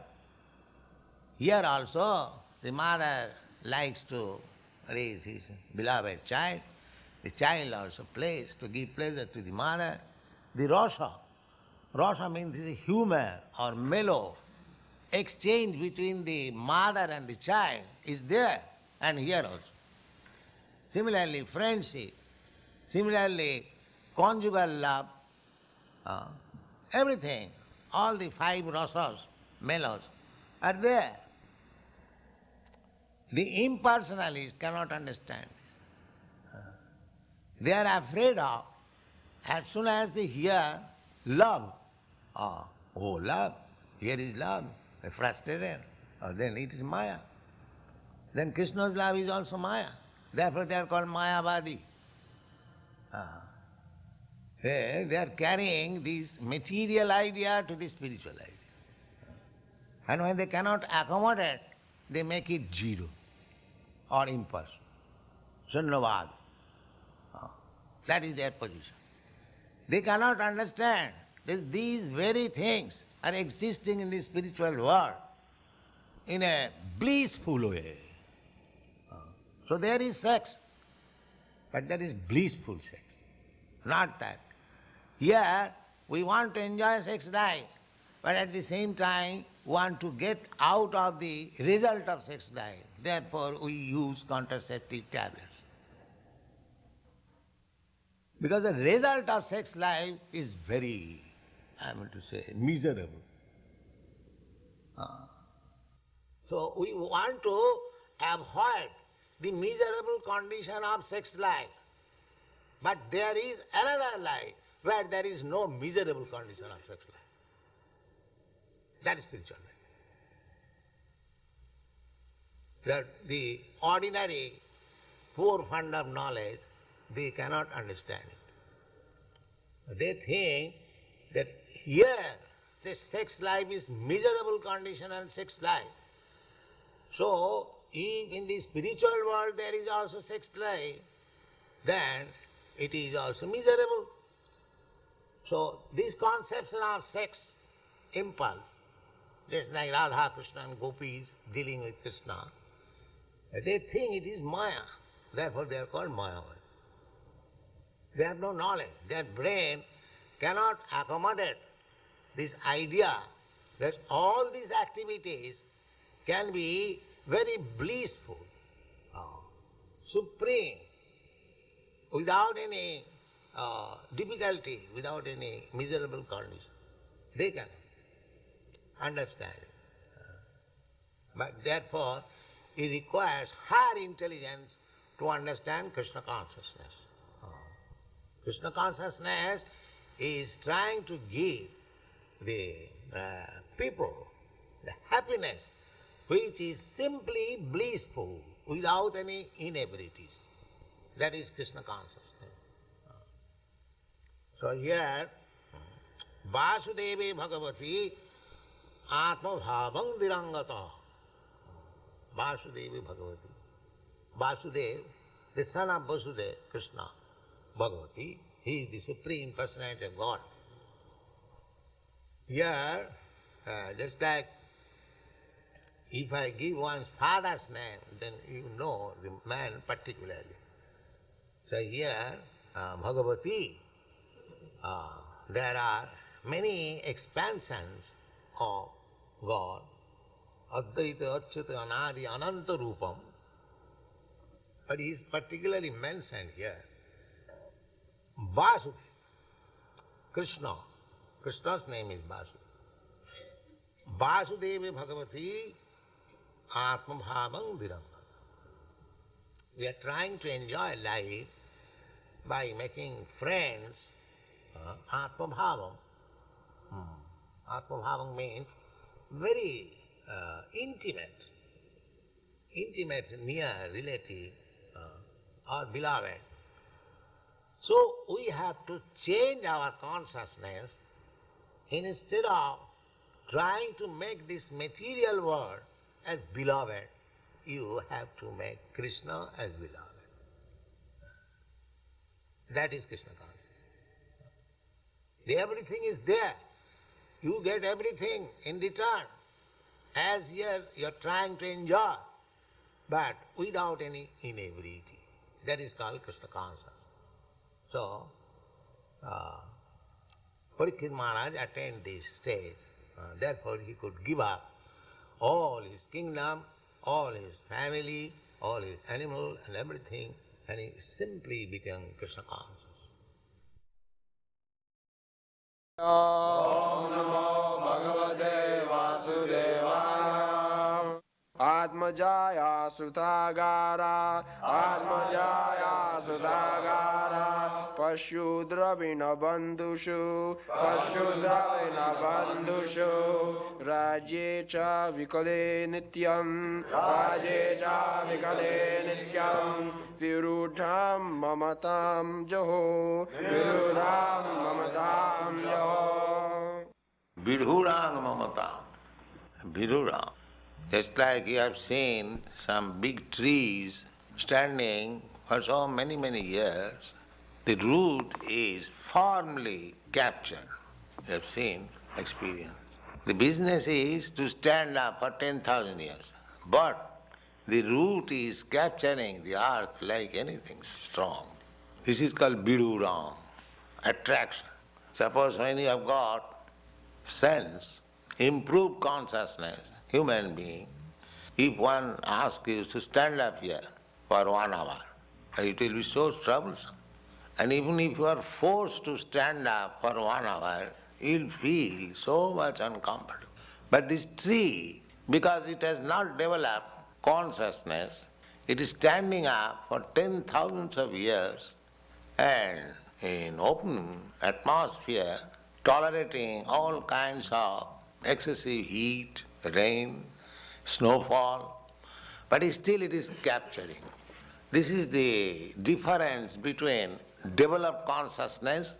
Speaker 4: Here also, the mother likes to raise his beloved child. The child also plays to give pleasure to the mother. The rasa means the humor or mellow exchange between the mother and the child is there, and here also. Similarly, friendship, similarly, conjugal love, everything, all the 5 rasas, mellows, are there. The impersonalists cannot understand this. They are afraid of, as soon as they hear love, love, here is love, they are frustrated, then it is Maya. Then Krishna's love is also Maya. Therefore they are called Mayavadi. They are carrying this material idea to the spiritual idea. And when they cannot accommodate, they make it zero or impersonal. Sunnavad. That is their position. They cannot understand that these very things are existing in the spiritual world in a blissful way. So there is sex, but that is blissful sex, not that. Here we want to enjoy sex life, but at the same time want to get out of the result of sex life. Therefore we use contraceptive tablets. Because the result of sex life is very, miserable. So we want to avoid the miserable condition of sex life. But there is another life where there is no miserable condition of sex life. That is spiritual life. That the ordinary poor fund of knowledge, they cannot understand it. They think that here the sex life is miserable condition and sex life. So if in the spiritual world there is also sex life, then it is also miserable. So this conception of sex impulse, just like Radha, Krishna and gopis dealing with Krishna, they think it is Maya. Therefore they are called Mayavadi. They have no knowledge. Their brain cannot accommodate this idea that all these activities can be very blissful, supreme, without any difficulty, without any miserable condition. They can understand it. But therefore, it requires higher intelligence to understand Krishna consciousness. Krishna consciousness is trying to give the people the happiness which is simply blissful, without any inebrities. That is Krishna consciousness. So here, Vasudevi Bhagavati Atma Bhavang Dirangata. Vasudevi Bhagavati. Vasudev, the son of Vasudeva, Krishna, Bhagavati, he is the Supreme Personality of God. Here, just like if I give one's father's name, then you know the man particularly. So here, Bhagavati, there are many expansions of God. Advaita, Achyuta, Anadi, Ananta Rupam. But he is particularly mentioned here. Vasudeva, Krishna. Krishna's name is Vasudeva. Vasudevi Bhagavati Atma Bhavang Viranga. We are trying to enjoy life by making friends. Atma Bhavang. Atma Bhavang means very intimate, near relative or beloved. So we have to change our consciousness. Instead of trying to make this material world as beloved, you have to make Krishna as beloved. That is Krishna consciousness. Everything is there. You get everything in return as you are trying to enjoy, but without any inebriety. That is called Krishna consciousness. So, Parikshit Maharaj attained this stage. Therefore he could give up all his kingdom, all his family, all his animal and everything, and he simply became Krishna conscious.
Speaker 5: Om Namo Bhagavate Vasudevaya. Atmajaya Sutagara, Atmajaya Sutagara, Pashudravina Bandhushu, Pashudravina Bandhushu, Rajye cha Vikale Nityam, Rajye cha Vikale Nityam, Virudham Mamatam Jaho, Virudham Mamatam Jaho.
Speaker 4: Vidhurang Mamatam. Vidhurang. Just like you have seen some big trees standing for so many, many years, the root is firmly captured. You have seen, experienced. The business is to stand up for 10,000 years, but the root is capturing the earth like anything strong. This is called bidurang, attraction. Suppose when you have got sense, improved consciousness, human being, if one asks you to stand up here for 1 hour, it will be so troublesome. And even if you are forced to stand up for 1 hour, you'll feel so much uncomfortable. But this tree, because it has not developed consciousness, it is standing up for 10,000s of years and in open atmosphere, tolerating all kinds of excessive heat, rain, snowfall, but still it is capturing. This is the difference between developed consciousness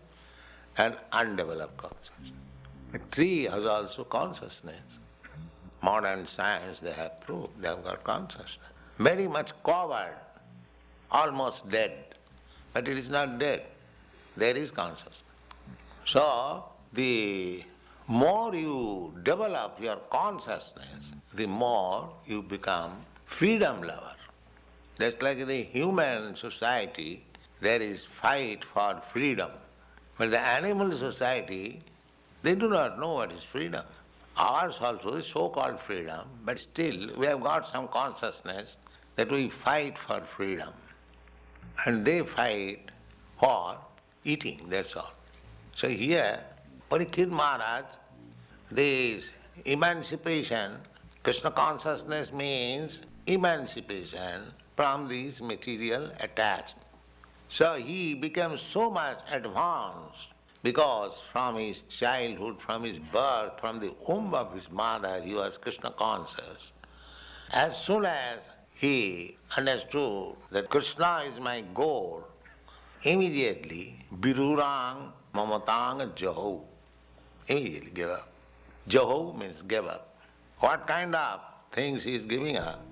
Speaker 4: and undeveloped consciousness. A tree has also consciousness. Modern science, they have proved, they have got consciousness. Very much covered, almost dead, but it is not dead. There is consciousness. So, the more you develop your consciousness, the more you become freedom lover. Just like in the human society, there is fight for freedom. But the animal society, they do not know what is freedom. Ours also is so-called freedom, but still we have got some consciousness that we fight for freedom. And they fight for eating, that's all. So here, Parikshit Maharaj, this emancipation, Krishna consciousness means emancipation from this material attachment. So he became so much advanced because from his childhood, from his birth, from the womb of his mother, he was Krishna conscious. As soon as he understood that Krishna is my goal, immediately, Birurang Mamatang Jaho. Immediately gave up. Jaho means gave up. What kind of things he is giving up?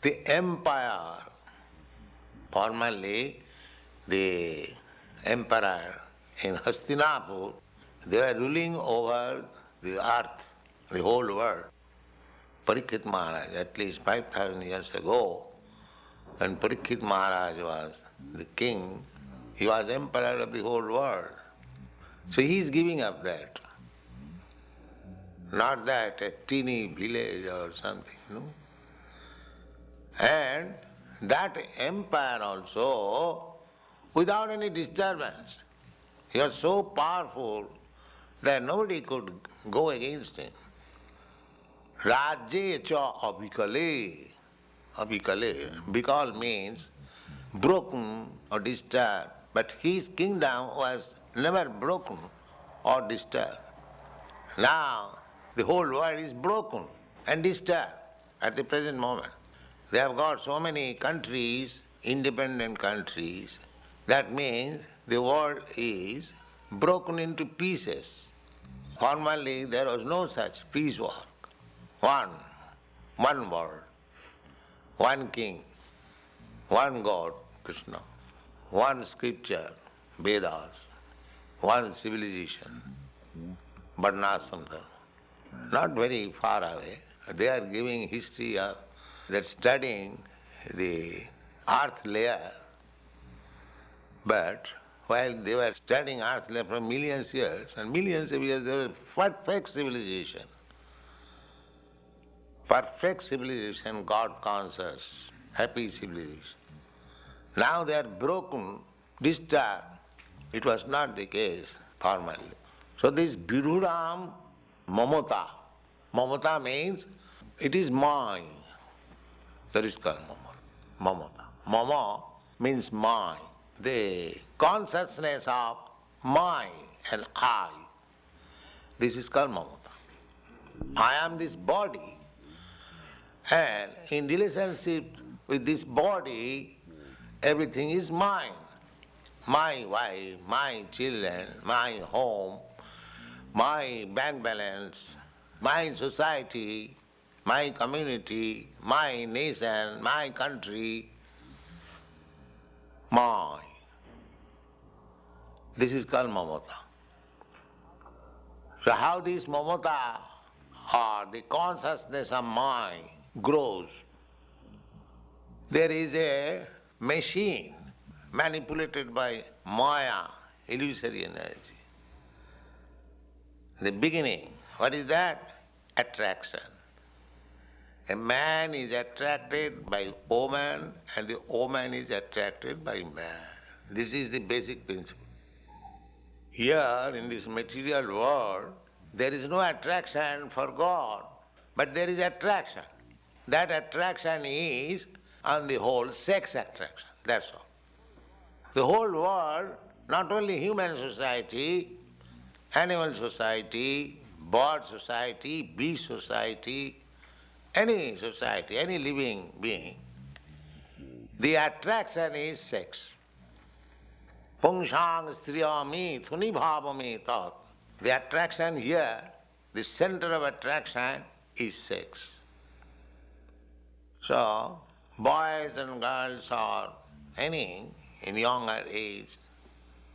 Speaker 4: The empire. Formerly, the emperor in Hastinapur, they were ruling over the earth, the whole world. Parikshit Maharaj, at least 5,000 years ago, when Parikshit Maharaj was the king, he was emperor of the whole world. So he is giving up that. Not that a teeny village or something, no. And that empire also, without any disturbance, he was so powerful that nobody could go against him. Rajye cha abhikale. Abhikale. Bikal means broken or disturbed, but his kingdom was never broken or disturbed. Now the whole world is broken and disturbed at the present moment. They have got so many countries, independent countries, that means the world is broken into pieces. Formerly there was no such piecework. One world, one king, one God, Krishna, one scripture, Vedas, one civilization, Varnashram dharma. Not very far away, they are giving history of that studying the earth layer. But while they were studying earth layer for millions of years, and millions of years, there was perfect civilization. Perfect civilization, God conscious, happy civilization. Now they are broken, disturbed. It was not the case formerly. So this Viruram Mamata. Mamata means it is mine. That is called Mamata. Mama means mine. The consciousness of mine and I. This is called Mamata. I am this body, and in relationship with this body, everything is mine. My wife, my children, my home, my bank balance, my society, my community, my nation, my country, mine. This is called mamata. So how this mamata or the consciousness of mind grows? There is a machine manipulated by maya, illusory energy. The beginning, what is that? Attraction. A man is attracted by woman and the woman is attracted by man. This is the basic principle. Here in this material world, there is no attraction for God, but there is attraction. That attraction is, on the whole, sex attraction, that's all. The whole world, not only human society, animal society, bird society, bee society, any society, any living being, the attraction is sex. Pungsang striyami thuni bhavami tat. The attraction here, the center of attraction is sex. So, boys and girls or any in younger age,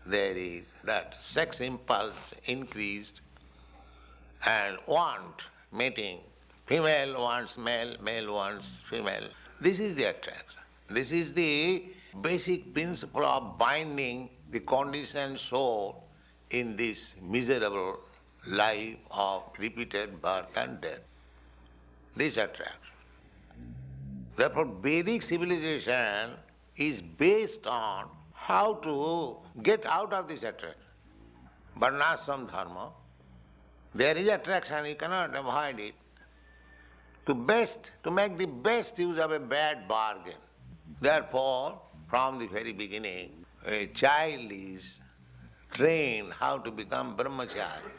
Speaker 4: there is that sex impulse increased and want mating. Female wants male, male wants female. This is the attraction. This is the basic principle of binding the conditioned soul in this miserable life of repeated birth and death. This attraction. Therefore, Vedic civilization is based on how to get out of this attraction. Varnashram dharma, there is attraction, you cannot avoid it. To make the best use of a bad bargain. Therefore, from the very beginning, a child is trained how to become brahmachari.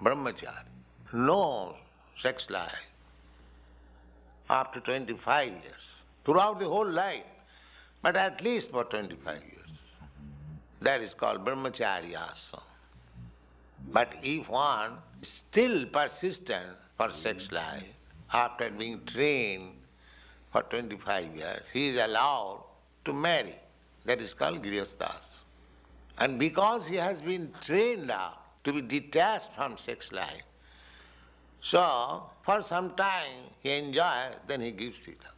Speaker 4: Brahmachari. No sex life. Up to 25 years. Throughout the whole life. But at least for 25 years. That is called brahmachari ashram. But if one is still persistent for sex life, after being trained for 25 years, he is allowed to marry. That is called Grihasthas. And because he has been trained now to be detached from sex life, so for some time he enjoys, then he gives it up.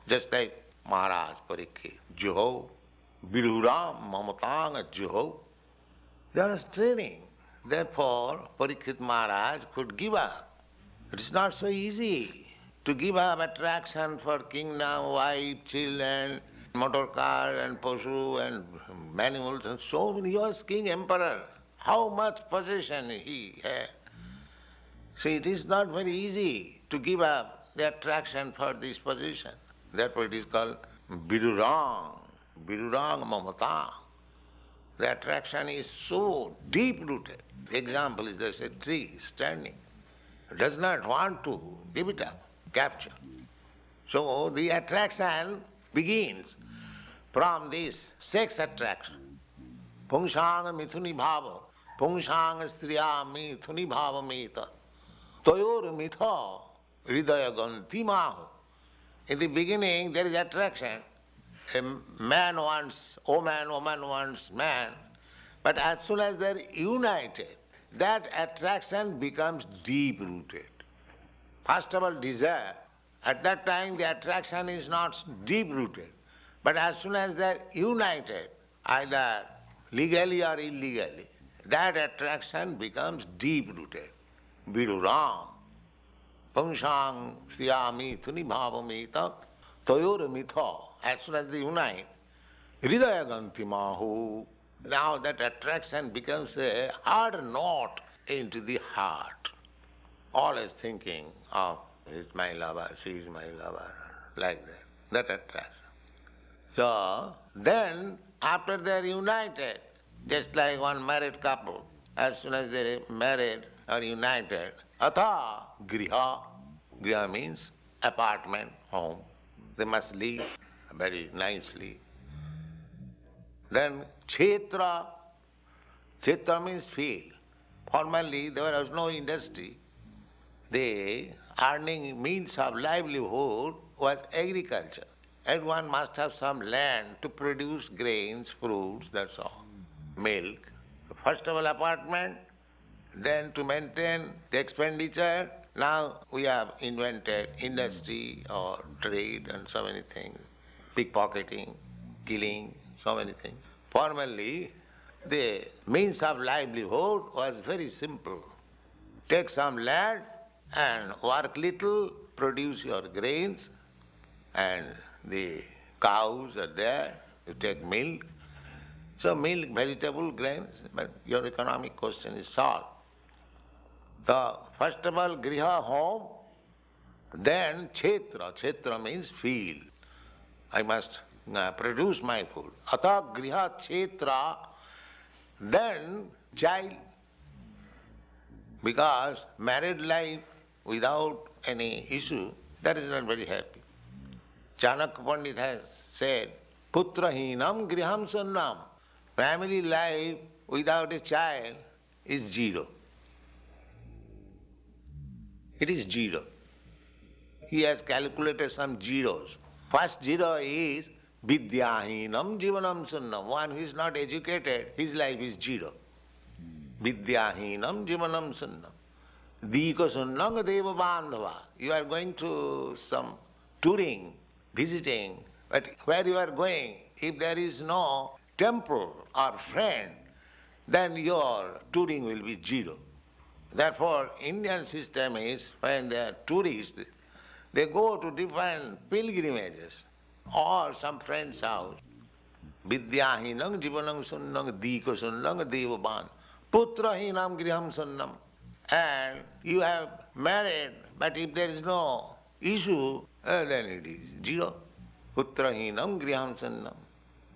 Speaker 4: Just like Maharaj Parikshit, Juho, Viruram, Mamatang, Juho, they are training. Therefore, Parikshit Maharaj could give up. It is not so easy to give up attraction for kingdom, wife, children, motor car and pashu and animals and so many. He was king, emperor. How much possession he had. So it is not very easy to give up the attraction for this position. Therefore it is called Vidurang, Vidurang Mamata. The attraction is so deep-rooted. The example is there's a tree standing. It does not want to give it up, capture. So the attraction begins from this sex attraction. Pungsanga mithuni bhava, pungsanga striya mithuni bhava mita, toyor mitha hridaya ganti mahu. In the beginning there is attraction. A man wants woman, woman wants man. But as soon as they are united, that attraction becomes deep-rooted. First of all, desire. At that time the attraction is not deep-rooted. But as soon as they are united, either legally or illegally, that attraction becomes deep-rooted. Viruram. Pungsang siyami thuni bhavamita toyor mitha. As soon as they unite, hridaya ganti mahu. Now that attraction becomes a hard knot into the heart. Always thinking of, he is my lover, she is my lover, like that. That attraction. So then, after they are united, just like one married couple, as soon as they are married or united, atha griha. Griha means apartment, home. They must live very nicely. Then kshetra. Kshetra means field. Formerly there was no industry. The earning means of livelihood was agriculture. Everyone must have some land to produce grains, fruits, that's all. Milk. First of all apartment, then to maintain the expenditure, now we have invented industry or trade and so many things. Pickpocketing, killing, so many things. Formerly, the means of livelihood was very simple. Take some land and work little, produce your grains, and the cows are there, you take milk. So milk, vegetable, grains, but your economic question is solved. So first of all, griha, home, then kshetra. Kshetra means field. I must produce my food. Atha griha kshetra, then child. Because married life without any issue, that is not very happy. Chanakya Pandit has said, putrahinam griham sunnam. Family life without a child is zero. It is zero. He has calculated some zeros. First zero is vidyahinam jivanam sunnam. One who is not educated, his life is zero. Vidyahinam jivanam sunnam. Dika sunnam deva bandhava. You are going to some touring, visiting, but where you are going, if there is no temple or friend, then your touring will be zero. Therefore, Indian system is when they are tourists, they go to different pilgrimages or some friend's house. Vidyahinam jivanam sunnam dika sunnam devaban. Putrahinam griham sunnam. And you have married, but if there is no issue, then it is zero. Putrahinam griham sunnam.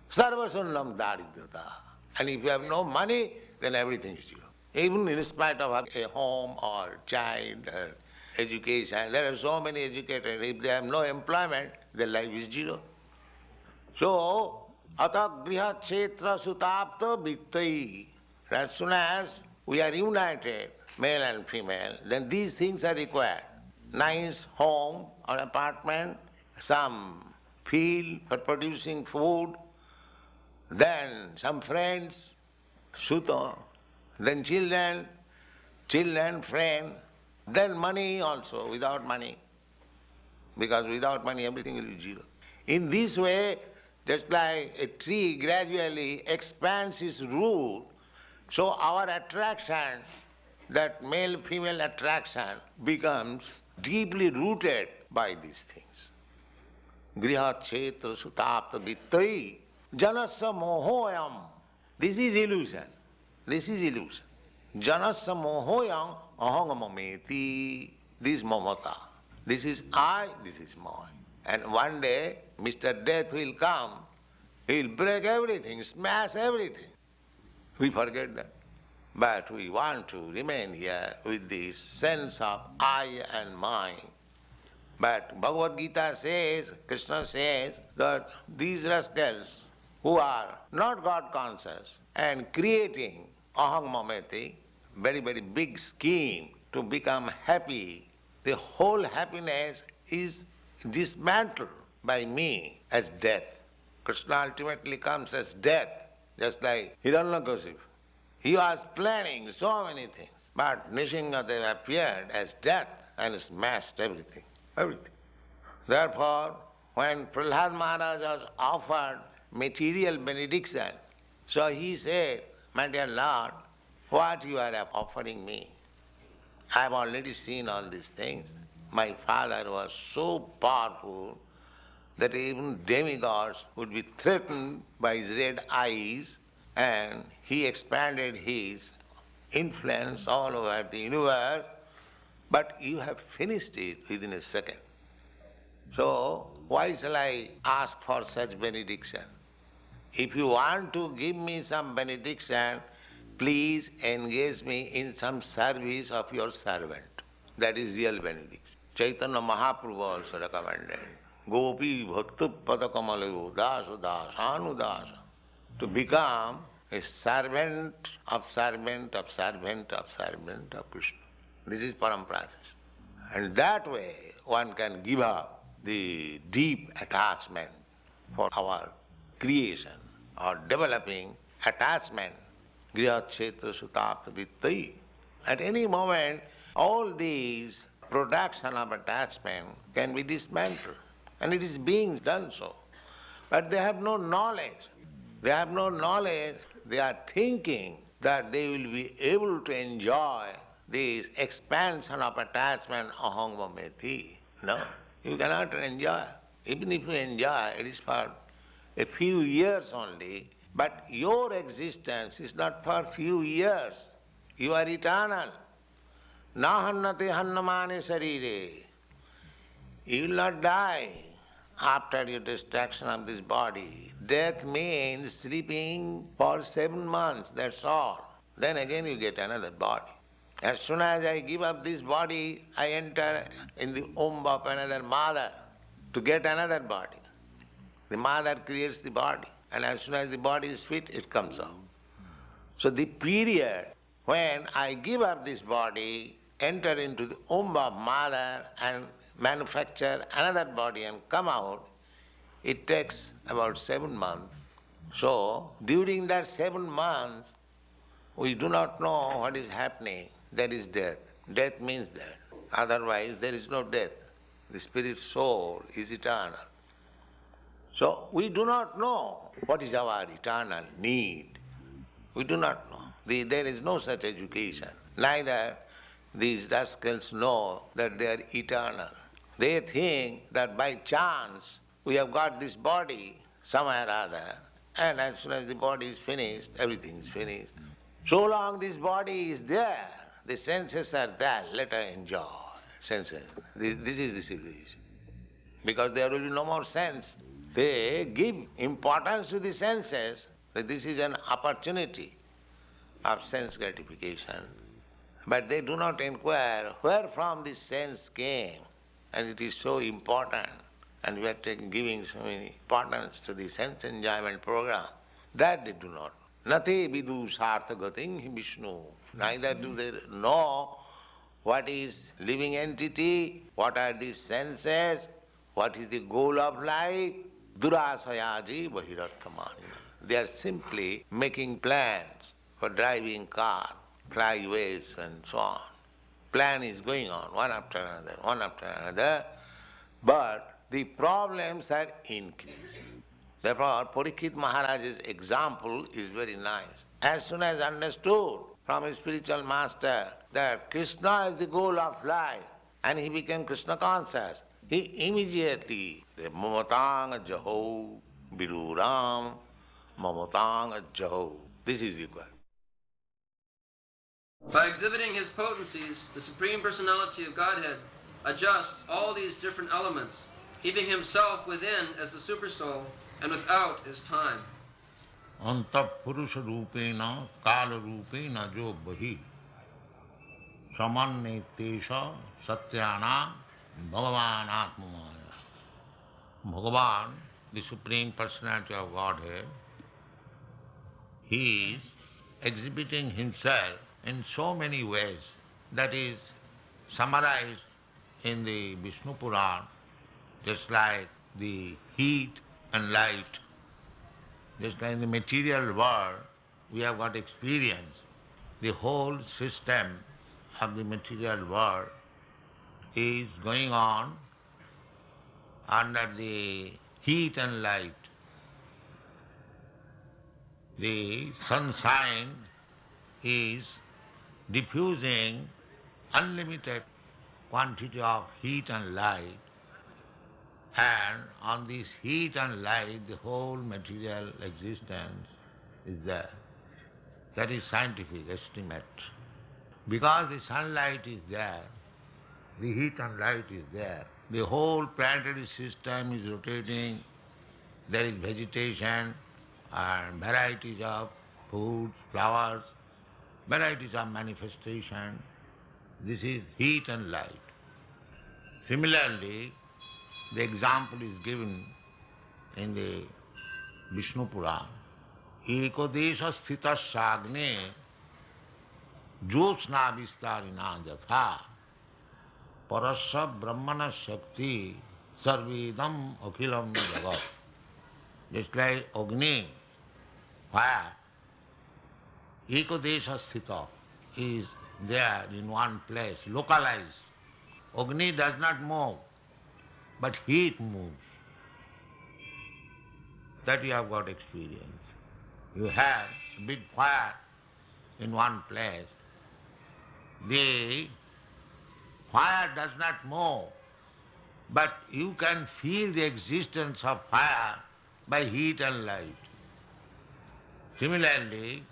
Speaker 4: Sarva sunnam daridrata. And if you have no money, then everything is zero. Even in spite of a home or child or education, there are so many educated. If they have no employment, their life is zero. So, atha griha kshetra sutapta vittai. As soon as we are united, male and female, then these things are required. Nice home or apartment, some field for producing food, then some friends, suto, then children, friend, then money also, without money. Because without money everything will be zero. In this way, just like a tree gradually expands its root, so our attraction, that male-female attraction, becomes deeply rooted by these things. Griha chetra sutapta vittai janasya mohoyam. This is illusion. This is illusion. Janasya mohoyam ahangamameti. This mamata. This is I, this is mine. And one day, Mr. Death will come, he will break everything, smash everything. We forget that. But we want to remain here with this sense of I and mine. But Bhagavad Gita says, Krishna says, that these rascals who are not God conscious and creating aham mameti, very, very big scheme to become happy, the whole happiness is dismantled by me as death. Krishna ultimately comes as death, just like Hiranyakashipu. He was planning so many things, but Nishingadeva appeared as death and smashed everything. Everything. Therefore, when Prahlad Maharaj was offered material benediction, so he said, my dear Lord, what you are offering me? I have already seen all these things. My father was so powerful that even demigods would be threatened by his red eyes, and he expanded his influence all over the universe, but you have finished it within a second. So why shall I ask for such benediction? If you want to give me some benediction, please engage me in some service of your servant. That is real benediction. Chaitanya Mahaprabhu also recommended. Gopi bhakti padakamalayo dasa dasanu dasa. To become a servant of servant of servant of servant of Krishna. This is parampara. And that way one can give up the deep attachment for our creation or developing attachment. Griha chetra sutapta vittai. At any moment, all these production of attachment can be dismantled. And it is being done so. But they have no knowledge. They have no knowledge. They are thinking that they will be able to enjoy this expansion of attachment aham mameti. No, you cannot enjoy. Even if you enjoy, it is for a few years only. But your existence is not for few years. You are eternal. Na hannate hannamane sarire. You will not die after your destruction of this body. Death means sleeping for 7 months, that's all. Then again you get another body. As soon as I give up this body, I enter in the womb of another mother to get another body. The mother creates the body, and as soon as the body is fit, it comes out. So the period when I give up this body, enter into the womb of mother and manufacture another body and come out, it takes about 7 months. So during that 7 months, we do not know what is happening. That is death. Death means that. Otherwise, there is no death. The spirit soul is eternal. So we do not know what is our eternal need. We do not know. There is no such education. Neither these rascals know that they are eternal. They think that by chance we have got this body somewhere or other, and as soon as the body is finished, everything is finished. So long this body is there, the senses are there, let her enjoy. Senses. This is the civilization. Because there will be no more sense. They give importance to the senses, that this is an opportunity of sense gratification. But they do not inquire where from this sense came, and it is so important, and we are giving so many importance to the sense enjoyment program, that they do not. Nati vidu sarthagating hi Vishnu. Neither do they know what is living entity, what are these senses, what is the goal of life. Durasayaji bahirarthamani. They are simply making plans for driving car, flyways and so on. Plan is going on, one after another, but the problems are increasing. Therefore, Parikshit Maharaj's example is very nice. As soon as understood from his spiritual master that Krishna is the goal of life, and he became Krishna conscious, he immediately, Mamatang Jaho Viruram, Mamatang Jaho. This is required.
Speaker 3: By exhibiting his potencies, the Supreme Personality of Godhead adjusts all these different elements, keeping himself within as the Supersoul and without as time.
Speaker 4: Anta Purusha Rupena Kala Rupena Jo Bahi Samanne Tesha Satyana Bhagavan Atmamaya. Bhagavan, the Supreme Personality of Godhead, he is exhibiting himself in so many ways that is summarized in the Vishnu Purana, just like the heat and light. Just like in the material world, we have got experience. The whole system of the material world is going on under the heat and light. The sunshine is diffusing unlimited quantity of heat and light, and on this heat and light the whole material existence is there. That is scientific estimate. Because the sunlight is there, the heat and light is there, the whole planetary system is rotating, there is vegetation and varieties of foods, flowers, varieties of manifestation. This is heat and light. Similarly, the example is given in the Vishnu Purana. Ekodesha sthita sagne jyotsna vistarina jatha parasya brahmana shakti sarvedam akhilam jagat. Just like Agni, fire, ekodesha sthita is there in one place, localized. Agni does not move, but heat moves. That you have got experience. You have a big fire in one place. The fire does not move, but you can feel the existence of fire by heat and light. Similarly,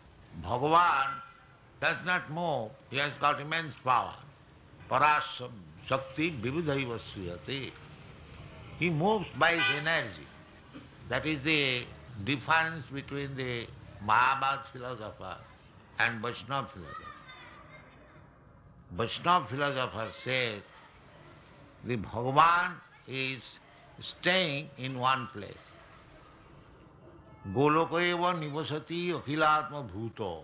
Speaker 4: Bhagavan does not move, he has got immense power. Parasya Shakti Vividhaiva Sriyate. He moves by his energy. That is the difference between the Mayavad philosopher and Vaishnava philosopher. Vaishnava philosopher says the Bhagavan is staying in one place. Golokaiva nivasati akhilatma bhuto.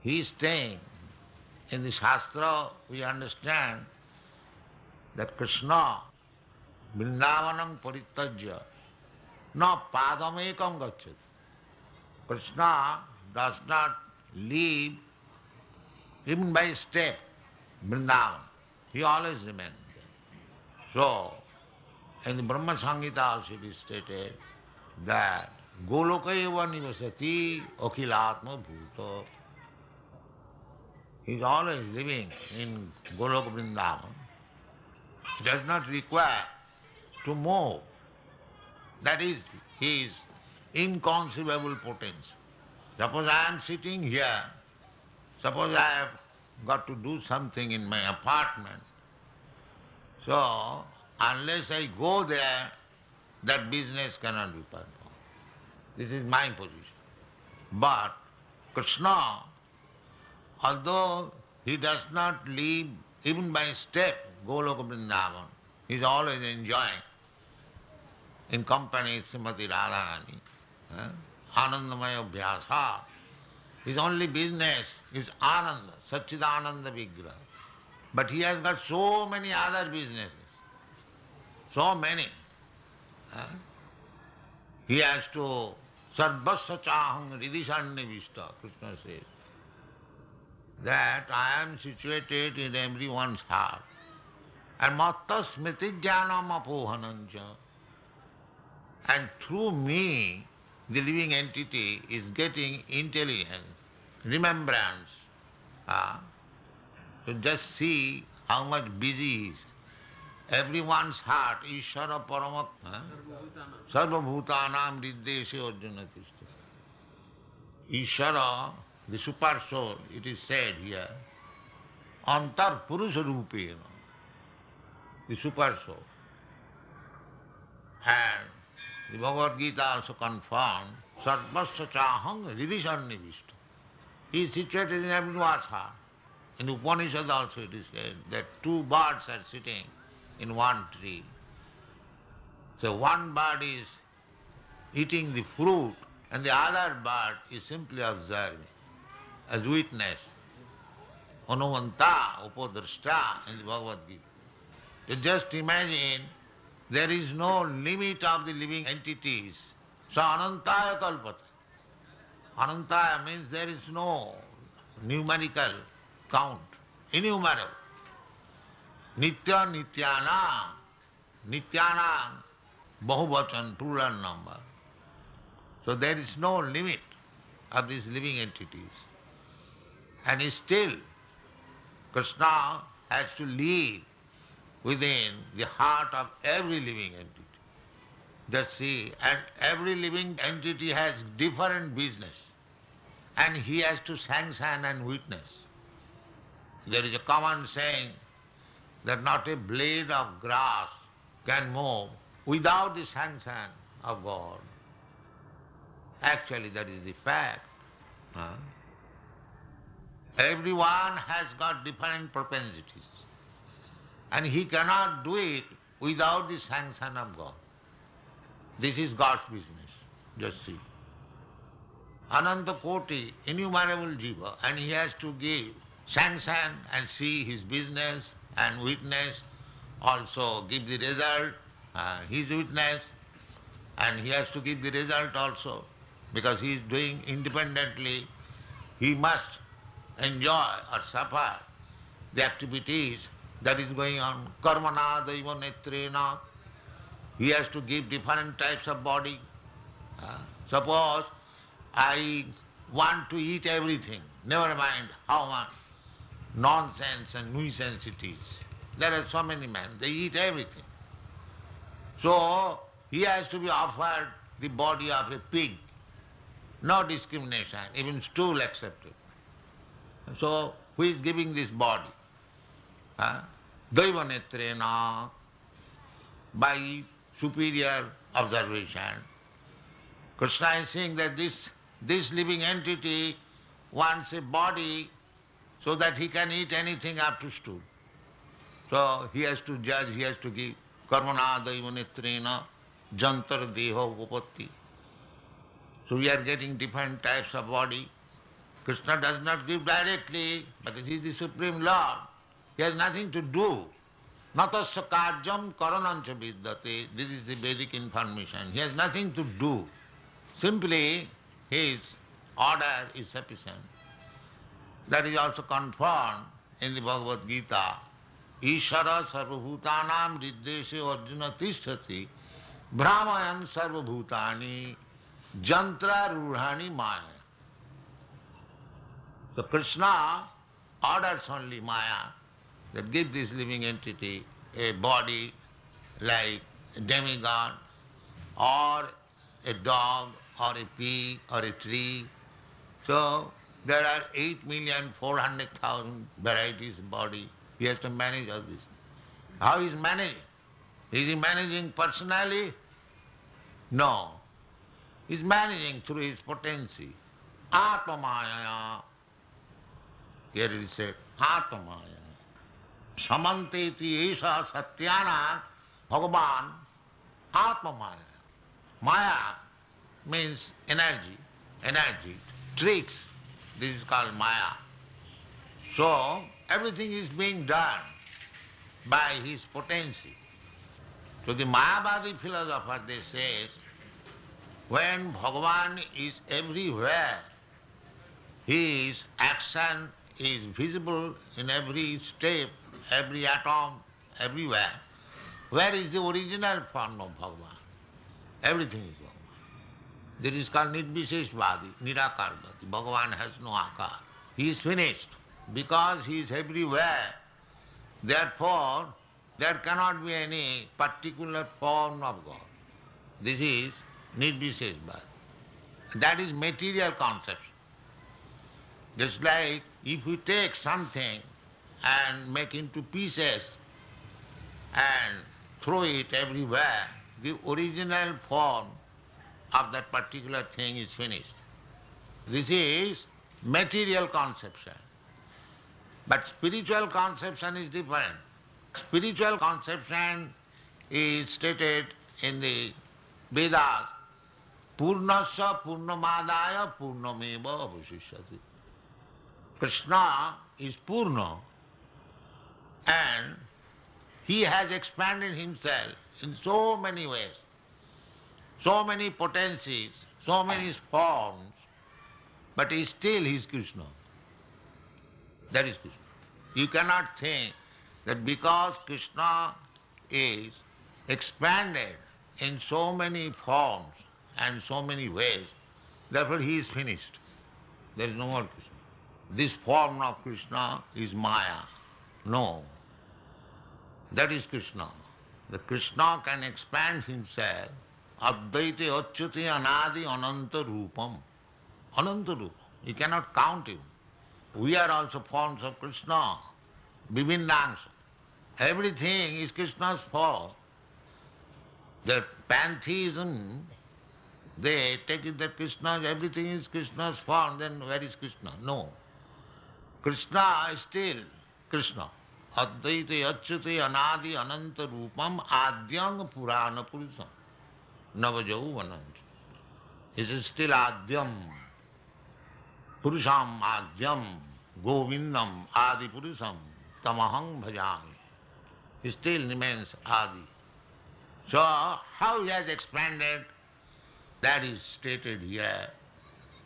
Speaker 4: He is staying. In the Shastra we understand that Krishna Vrindavanam paritajya na padamekam gacchati. Krishna does not leave even by step Vrindavan. He always remains there. So, in the Brahma Samhita also it is stated that Golokaiva nivasati akhilatma bhuto. He is always living in Golok Vrindavan. He does not require to move. That is his inconceivable potential. Suppose I am sitting here, suppose I have got to do something in my apartment. So, unless I go there, that business cannot be performed. This is my position. But Krishna, although he does not leave even by step Goloka Vrindavan, he is always enjoying in company Srimati Radharani, Anandamaya Vyasa. His only business is Ananda, Satchidananda Vigraha. But he has got so many other businesses, so many. He has to Sarvasya Chahang Ridhisannivishta, Krishna says, that I am situated in everyone's heart. And Matta Smriti Jnanam Apohanancha. And through me, the living entity is getting intelligence, remembrance. So just see how much busy he is. Everyone's heart, Ishara Paramak, Sarva Bhutanam Riddeshe Arjuna Tishta. Ishara, the super soul, it is said here, Antar Purusha Rupena, the super soul. And the Bhagavad Gita also confirmed, Sarvasya Chahang Ridhisannivishta. He is situated in everyone's heart. In Upanishad also it is said that two birds are sitting in one tree. So one bird is eating the fruit and the other bird is simply observing as witness. Anuvanta, upadrashta in the Bhagavad Gita. So just imagine there is no limit of the living entities. So anantaya kalpata. Anantaya means there is no numerical count, innumerable. Nitya nityana, nityana, bahuvachan, plural number. So there is no limit of these living entities. And still, Krishna has to live within the heart of every living entity. Just see, and every living entity has different business. And he has to sanction and witness. There is a common saying that not a blade of grass can move without the sanction of God. Actually, that is the fact. Everyone has got different propensities. And he cannot do it without the sanction of God. This is God's business. Just see. Ananta Koti, innumerable jiva, and he has to give sanction and see his business and witness, also give the result, his witness, and he has to give the result also, because he is doing independently. He must enjoy or suffer the activities that is going on. Karmana daiva netrena. He has to give different types of body. Suppose I want to eat everything, never mind how much nonsense and nuisance it is. There are so many men, they eat everything. So he has to be offered the body of a pig. No discrimination, even stool accepted. So who is giving this body? Daiva netrena, by superior observation. Krishna is saying that this living entity wants a body so that he can eat anything up to stool. So he has to judge, he has to give karmana daiva netrena jantar deho upatti. So we are getting different types of body. Krishna does not give directly because he is the Supreme Lord. He has nothing to do. Natasya karjam karanancha vidyate. This is the Vedic information. He has nothing to do. Simply his order is sufficient. That is also confirmed in the Bhagavad Gita. Ishara sarvabhutanam riddeshe arjuna tishtati brahmayan sarvabhutani jantra rudhani maya. So Krishna orders only Maya that give this living entity a body like a demigod or a dog or a pig or a tree. So there are 8,400,000 varieties of body. He has to manage all this. How is managing? Is he managing personally? No. He is managing through his potency. Atmamaya. Here it is said, Atmamaya. Samanteti esha satyana Bhagavan Atmamaya. Maya means energy, tricks. This is called Maya. So everything is being done by his potency. So the Mayavadi philosopher, they say, when Bhagavan is everywhere, his action is visible in every step, every atom, everywhere. Where is the original form of Bhagavan? Everything is Bhagavan. This is called Nirvisheshvadi, Nirakarvadi. Bhagavan has no akar. He is finished. Because he is everywhere, therefore there cannot be any particular form of God. This is Nirvisheshvadi. That is material conception. Just like if we take something and make into pieces and throw it everywhere, the original form of that particular thing is finished. This is material conception. But spiritual conception is different. Spiritual conception is stated in the Vedas, Purnasya Purnamadaya Purnameva Avashishyati. Krishna is Purna and he has expanded himself in so many ways, so many potencies, so many forms, but he still is Krishna. That is Krishna. You cannot think that because Krishna is expanded in so many forms and so many ways, therefore he is finished. There is no more Krishna. This form of Krishna is Maya. No. That is Krishna. The Krishna can expand himself. Advaite achyate anadi ananta rupam. Ananta rupam. You cannot count him. We are also forms of Krishna. Vibhinnangsha. Everything is Krishna's form. The pantheism, they take it that Krishna, everything is Krishna's form, then where is Krishna? No. Krishna is still Krishna. Advaite achyate anadi ananta rupam adyam purana purusam. Navajauvanam. It is still adyam. Purusham adyam. Govindam adi purusam. Tamaham bhajami. He still remains adi. So how he has expanded, that is stated here.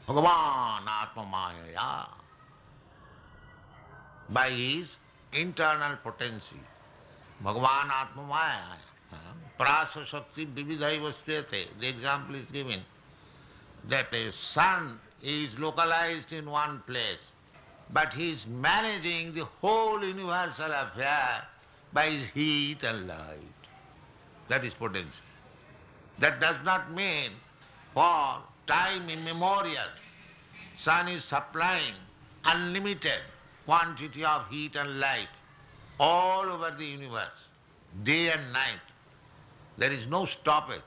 Speaker 4: Bhagavan Atma Maya. By his internal potency. Bhagavan Atma Maya. Prasa Shakti Vividhaiva Sthete. The example is given that a sun is localized in one place, but he is managing the whole universal affair by his heat and light. That is potency. That does not mean for time immemorial sun is supplying unlimited quantity of heat and light all over the universe, day and night. There is no stoppage.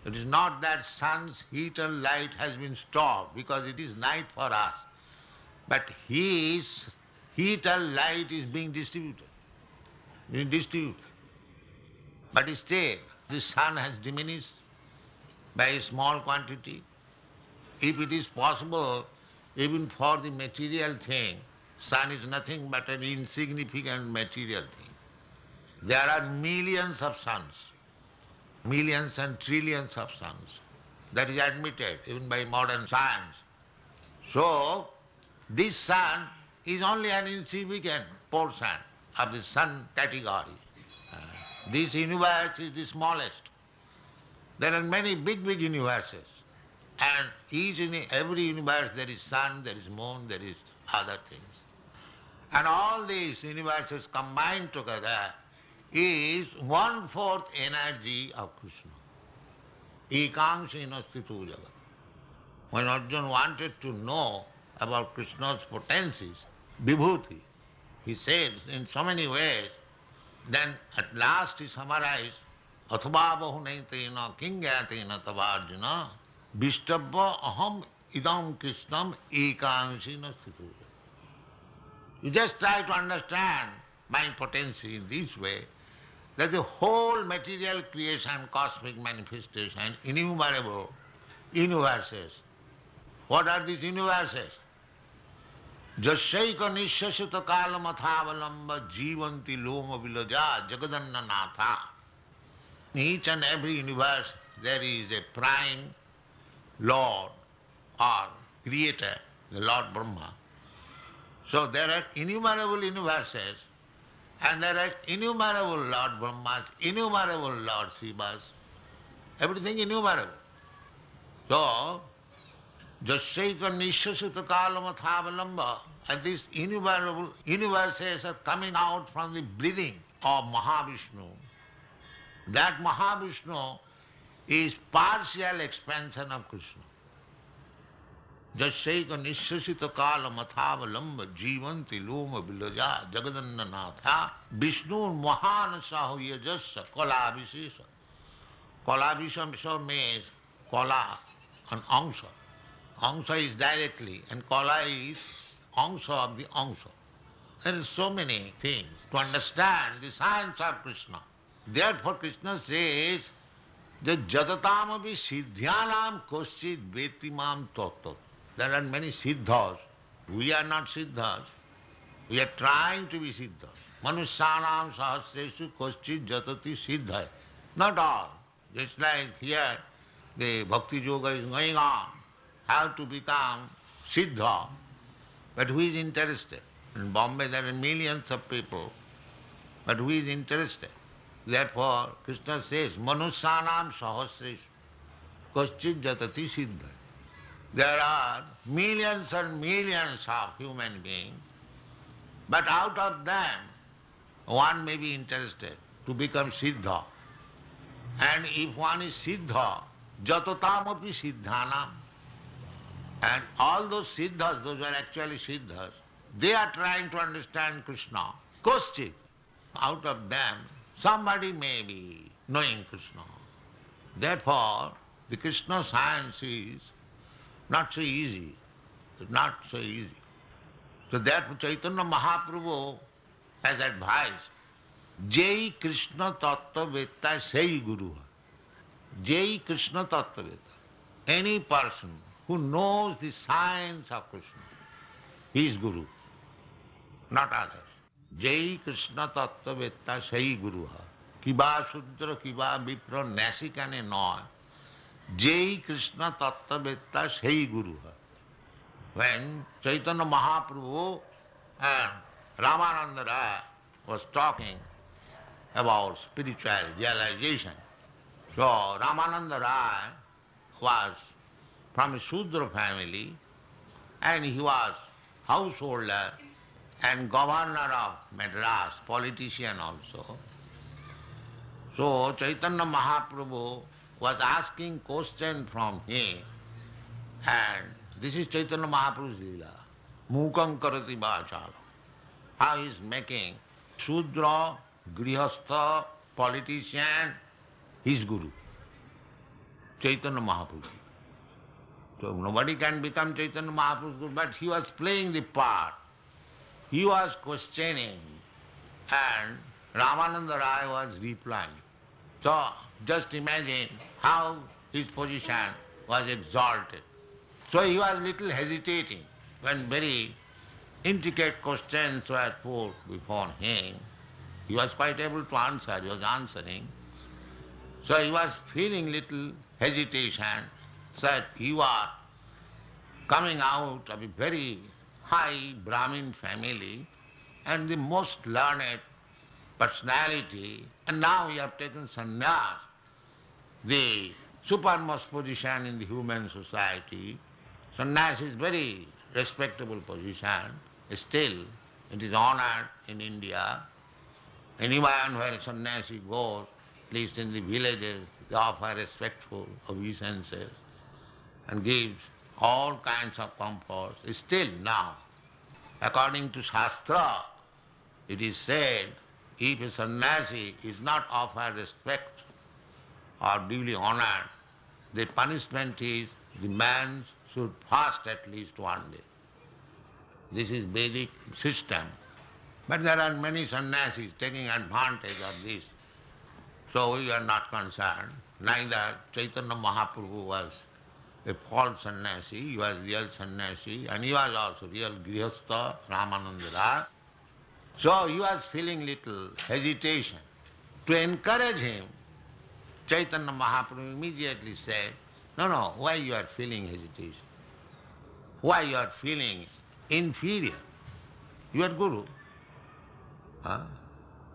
Speaker 4: It is not that sun's heat and light has been stopped because it is night for us, but his heat and light is being distributed. But still, the sun has diminished by a small quantity. If it is possible, even for the material thing, sun is nothing but an insignificant material thing. There are millions of suns, millions and trillions of suns. That is admitted even by modern science. So, this sun is only an insignificant portion of the sun category. This universe is the smallest. There are many big universes. And every universe there is sun, there is moon, there is other things. And all these universes combined together is 1/4 energy of Krishna. Ekangsena sthitu jagat. When Arjuna wanted to know about Krishna's potencies, vibhuti, he says in so many ways, then at last he summarized, athva bahunaitena kingyatena tavarjuna vishtabha aham idam krishnam ekangsena sthitu. You just try to understand my potency in this way, that the whole material creation, cosmic manifestation, innumerable, universes. What are these universes? Jasyaika nishasita kalamathavalamba jivanti loma vilaja jagadanna natha. In each and every universe there is a prime Lord or creator, the Lord Brahma. So there are innumerable universes and there are innumerable Lord Brahmas, innumerable Lord Shivas, everything innumerable. So, Jasyaika nishasita kalamathavalamba, and these innumerable universes are coming out from the breathing of Mahavishnu. That Mahavishnu is partial expansion of Krishna. Jasyaika nishasita kalamathavalamba jivanti loma vilaja jagadanna natha Vishnu mahanasaho yajassa kalabhisesa. Kalabhisesa means kala and angsha. Angsha is directly and kala is angsha of the angsha. There are so many things to understand the science of Krishna. Therefore Krishna says that jatatamapi siddhyanam koschid vetimam tattva. There are many siddhas. We are not siddhas. We are trying to be siddhas. Manusyanam sahasreshu koschid jatati siddha. Not all. Just like here the bhakti yoga is going on. How to become siddha. But who is interested? In Bombay there are millions of people. But who is interested? Therefore Krishna says, Manusyanam sahasreshu koschid jatati siddha. There are millions and millions of human beings, but out of them one may be interested to become siddha. And if one is siddha, jatatamapi siddhanam, and all those siddhas, those are actually siddhas, they are trying to understand Krishna. Koschit, out of them somebody may be knowing Krishna. Therefore the Krishna science is not so easy. It's not so easy. So therefore Chaitanya Mahaprabhu has advised, Jai Krishna Tattva Vetta Sei Guru. Jai Krishna Tattva Vetta. Any person who knows the science of Krishna, he is Guru, not others. Jai Krishna Tattva Vetta Sei Guru. Kiba Sudra Kiba Vipra Nasikane Noy. Jai Krishna Tattva Vetta Sei Guru. When Chaitanya Mahaprabhu and Ramananda Raya was talking about spiritual realization, so Ramananda Raya was from a Shudra family and he was householder and governor of Madras, politician also. So Chaitanya Mahaprabhu was asking question from him, and this is Chaitanya Mahaprabhu's Leela. Mukam karati vācāla. How he is making Shudra, Grihastha, politician, his Guru. Chaitanya Mahaprabhu. So nobody can become Chaitanya Mahaprabhu's Guru, but he was playing the part. He was questioning and Ramananda Raya was replying. So just imagine how his position was exalted. So he was little hesitating when very intricate questions were put before him. He was quite able to answer, he was answering. So he was feeling little hesitation that he was coming out of a very high Brahmin family and the most learned personality, and now he have taken sannyas, the supermost position in the human society. Sannyas is very respectable position. Still, it is honored in India. Anyone where a sannyasi goes, at least in the villages, they offer respectful obeisances and gives all kinds of comforts. Still now, according to Shastra, it is said, if a sannyasi is not offered respect or duly honored, the punishment is the man should fast at least one day. This is Vedic system. But there are many sannyasis taking advantage of this. So we are not concerned. Neither Chaitanya Mahaprabhu was a false sannyasi, he was real sannyasi, and he was also real grihastha, Ramananda. So he was feeling little hesitation. To encourage him, Chaitanya Mahaprabhu immediately said, no, why you are feeling hesitation? Why you are feeling inferior? You are Guru. Now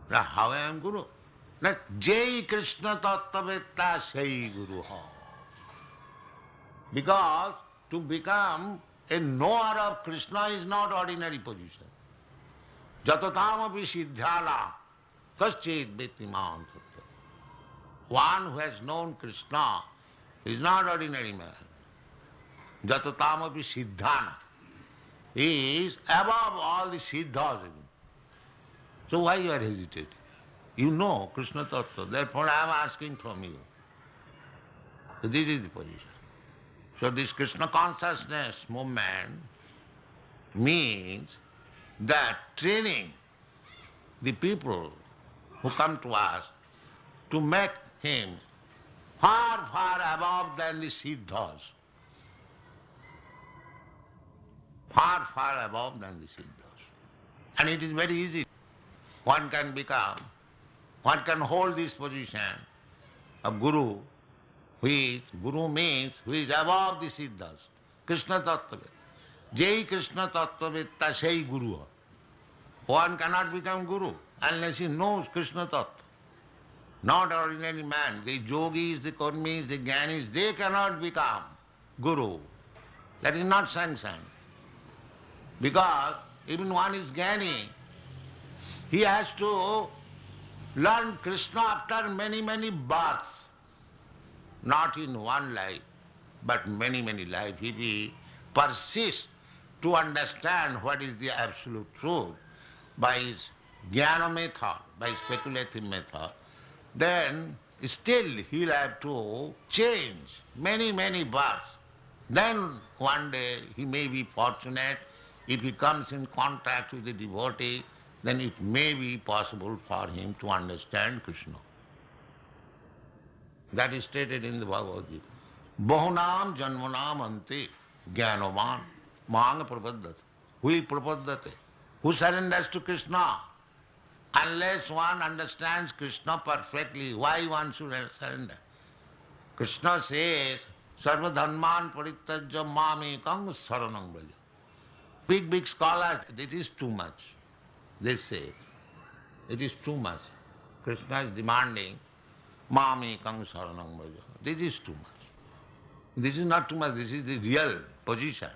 Speaker 4: how I am Guru? Not Jai Krishna Tattvavedta Sai Guru Ho. Because to become a knower of Krishna is not ordinary position. Jatatamapi siddhala kaschit vettiman tattva. One who has known Krishna is not ordinary man. Jatatamapi siddhana. He is above all the siddhas. So why you are hesitating? You know Krishna Tattva, therefore I am asking from you. So this is the position. So this Krishna consciousness movement means that training the people who come to us to make him far, far above than the siddhas. Far, far above than the siddhas. And it is very easy. One can hold this position of Guru, which Guru means who is above the siddhas. Krishna Tattva. Jai Krishna Tattvavedta Sai Guru. One cannot become Guru unless he knows Krishna Tattva. Not ordinary man. The yogis, the karmis, the jnanis, they cannot become Guru. That is not sanctioned. Because even one is jnani, he has to learn Krishna after many, many births. Not in one life, but many, many lives. If he persists to understand what is the absolute truth by his jnana method, by speculative method, then still he'll have to change many, many births. Then one day he may be fortunate, if he comes in contact with the devotee, then it may be possible for him to understand Krishna. That is stated in the Bhagavad Gita. Bahunam janmanam ante jnanavan mahanga prapaddate. Who prapaddate? Who surrenders to Krishna? Unless one understands Krishna perfectly, why one should surrender? Krishna says, sarva dharman parittajya mamekam saranam braja. Big scholars, it is too much. They say, it is too much. Krishna is demanding, mamekam saranam braja. This is too much. This is not too much, this is the real position.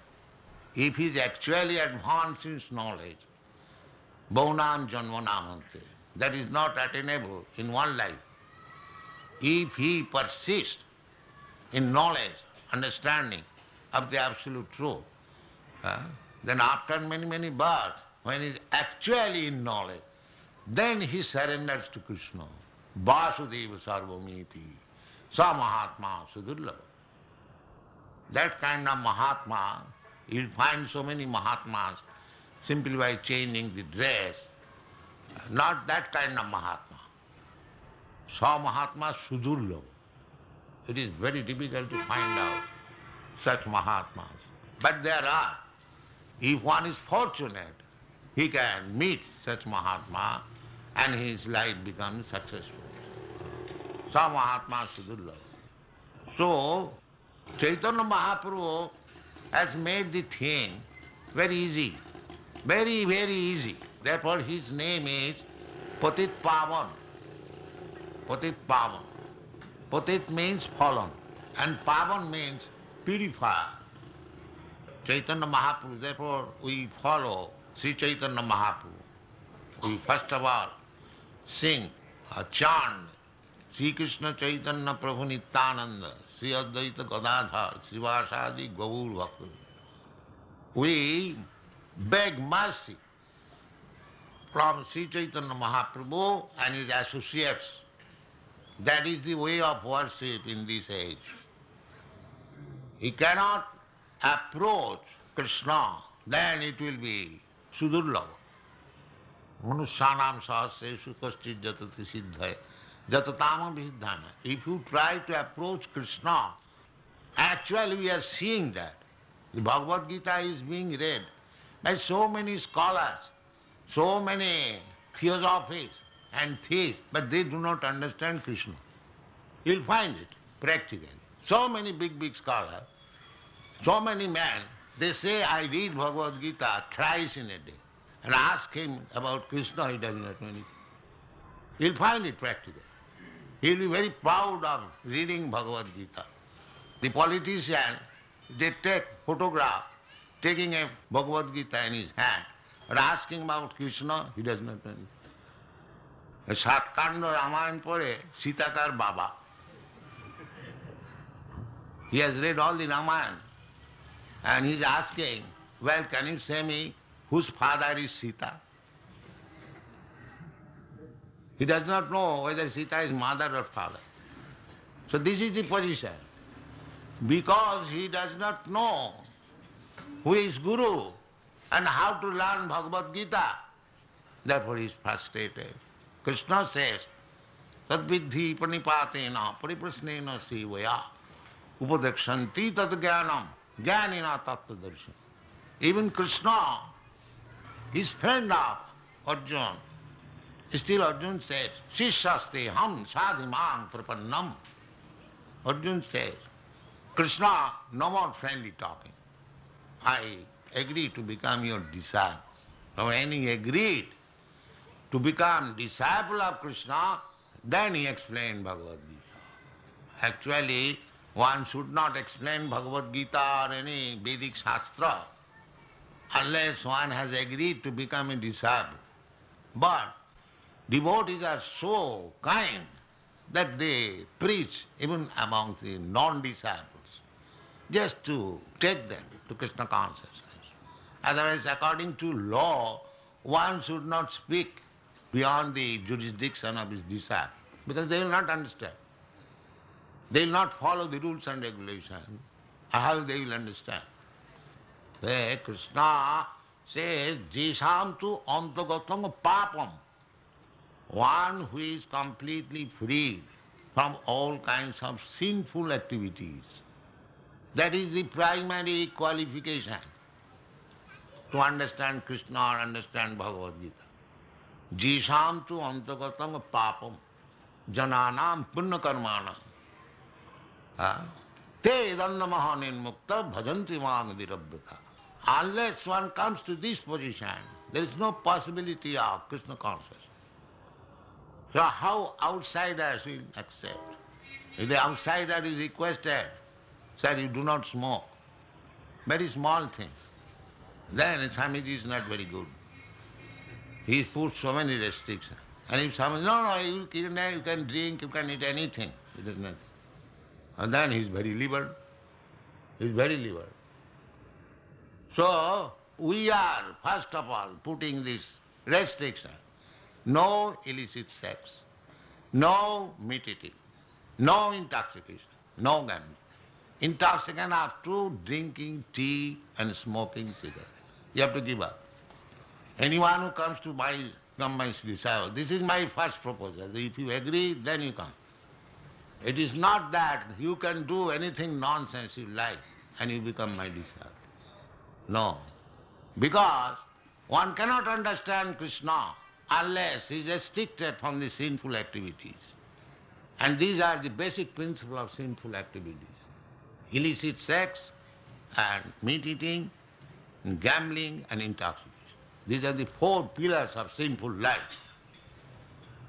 Speaker 4: If he is actually advanced in knowledge, Bhaunam janmanamante, that is not attainable in one life. If he persists in knowledge, understanding of the absolute truth, then after many, many births, when he is actually in knowledge, then he surrenders to Krishna. Vasudeva sarvamiti, sa mahatma sudurlabha. That kind of mahatma, you'll find so many mahatmas simply by changing the dress. Not that kind of mahatma. Sa mahatma sudurlabha. It is very difficult to find out such mahatmas. But there are. If one is fortunate, he can meet such mahatma and his life becomes successful. Sa mahatma sudurlabha. So, Chaitanya Mahaprabhu has made the thing very easy. Very, very easy. Therefore his name is Patit Pavan. Patit Pavan. Patit means fallen and Pavan means purifier. Chaitanya Mahaprabhu, therefore we follow Sri Chaitanya Mahaprabhu. We first of all sing a chant, Sri Krishna Chaitanya Prabhu Nityananda, Sri Advaita Gadadhar, Srivasadi Gaur Bhakta. We beg mercy from Sri Chaitanya Mahaprabhu and his associates. That is the way of worship in this age. He cannot approach Krishna, then it will be sudurlabha. Manusyanam sahasreshu kaschit jatati siddhaya jatatama viddhana. If you try to approach Krishna, actually actually we are seeing that. The Bhagavad Gita is being read by so many scholars, so many theosophists and theists, but they do not understand Krishna. You'll find it practically. So many big scholars, so many men, they say, I read Bhagavad Gita thrice in a day. And ask him about Krishna, he does not know anything. He'll find it practical. He'll be very proud of reading Bhagavad Gita. The politician, they take photograph, taking a Bhagavad Gita in his hand, but asking about Krishna, he does not know anything. A Satkanda Ramayan pore, Sitakar Baba. He has read all the Ramayan, and he's asking, well, can you say me whose father is Sita? He does not know whether Sita is mother or father. So this is the position. Because he does not know who is Guru and how to learn Bhagavad Gita, therefore he is frustrated. Krishna says, Tadvidhi panipatena pariprasnena sivaya upadekshanti tat jnanam jnanina tattva darshan. Even Krishna is friend of Arjuna. Still Arjuna says, Shishaste ham sadhimam prapannam. Arjuna says, Krishna, no more friendly talking. I agree to become your disciple. Now when he agreed to become disciple of Krishna, then he explained Bhagavad Gita. Actually, one should not explain Bhagavad Gita or any Vedic Shastra unless one has agreed to become a disciple. But devotees are so kind that they preach even among the non-disciples, just to take them to Krishna consciousness. Otherwise, according to law, one should not speak beyond the jurisdiction of his disciple, because they will not understand. They will not follow the rules and regulations. How they will understand? Krishna says, Jisham tu antagatam papam. One who is completely freed from all kinds of sinful activities. That is the primary qualification to understand Krishna or understand Bhagavad Gita. Jisham tu antagatam papam jananam punna karmanam. Te dandamaha nirmukta bhajanti mang virabhrata. Unless one comes to this position, there is no possibility of Krishna consciousness. So how outsiders will accept? If the outsider is requested, sir, you do not smoke, very small thing, then Swamiji is not very good. He puts so many restrictions. And if someone, no, you can drink, you can eat anything, it is nothing. And then he is very liberal. He is very liberal. So, we are, first of all, putting this restriction. No illicit sex, no meat eating, no intoxication, no gambling. Intoxicant up to drinking tea and smoking cigarette. You have to give up. Anyone who comes to become my disciple, this is my first proposal. If you agree, then you come. It is not that you can do anything nonsense you like and you become my disciple. No. Because one cannot understand Krishna unless he is restricted from the sinful activities. And these are the basic principles of sinful activities. Illicit sex and meat eating, and gambling and intoxication. These are the four pillars of sinful life.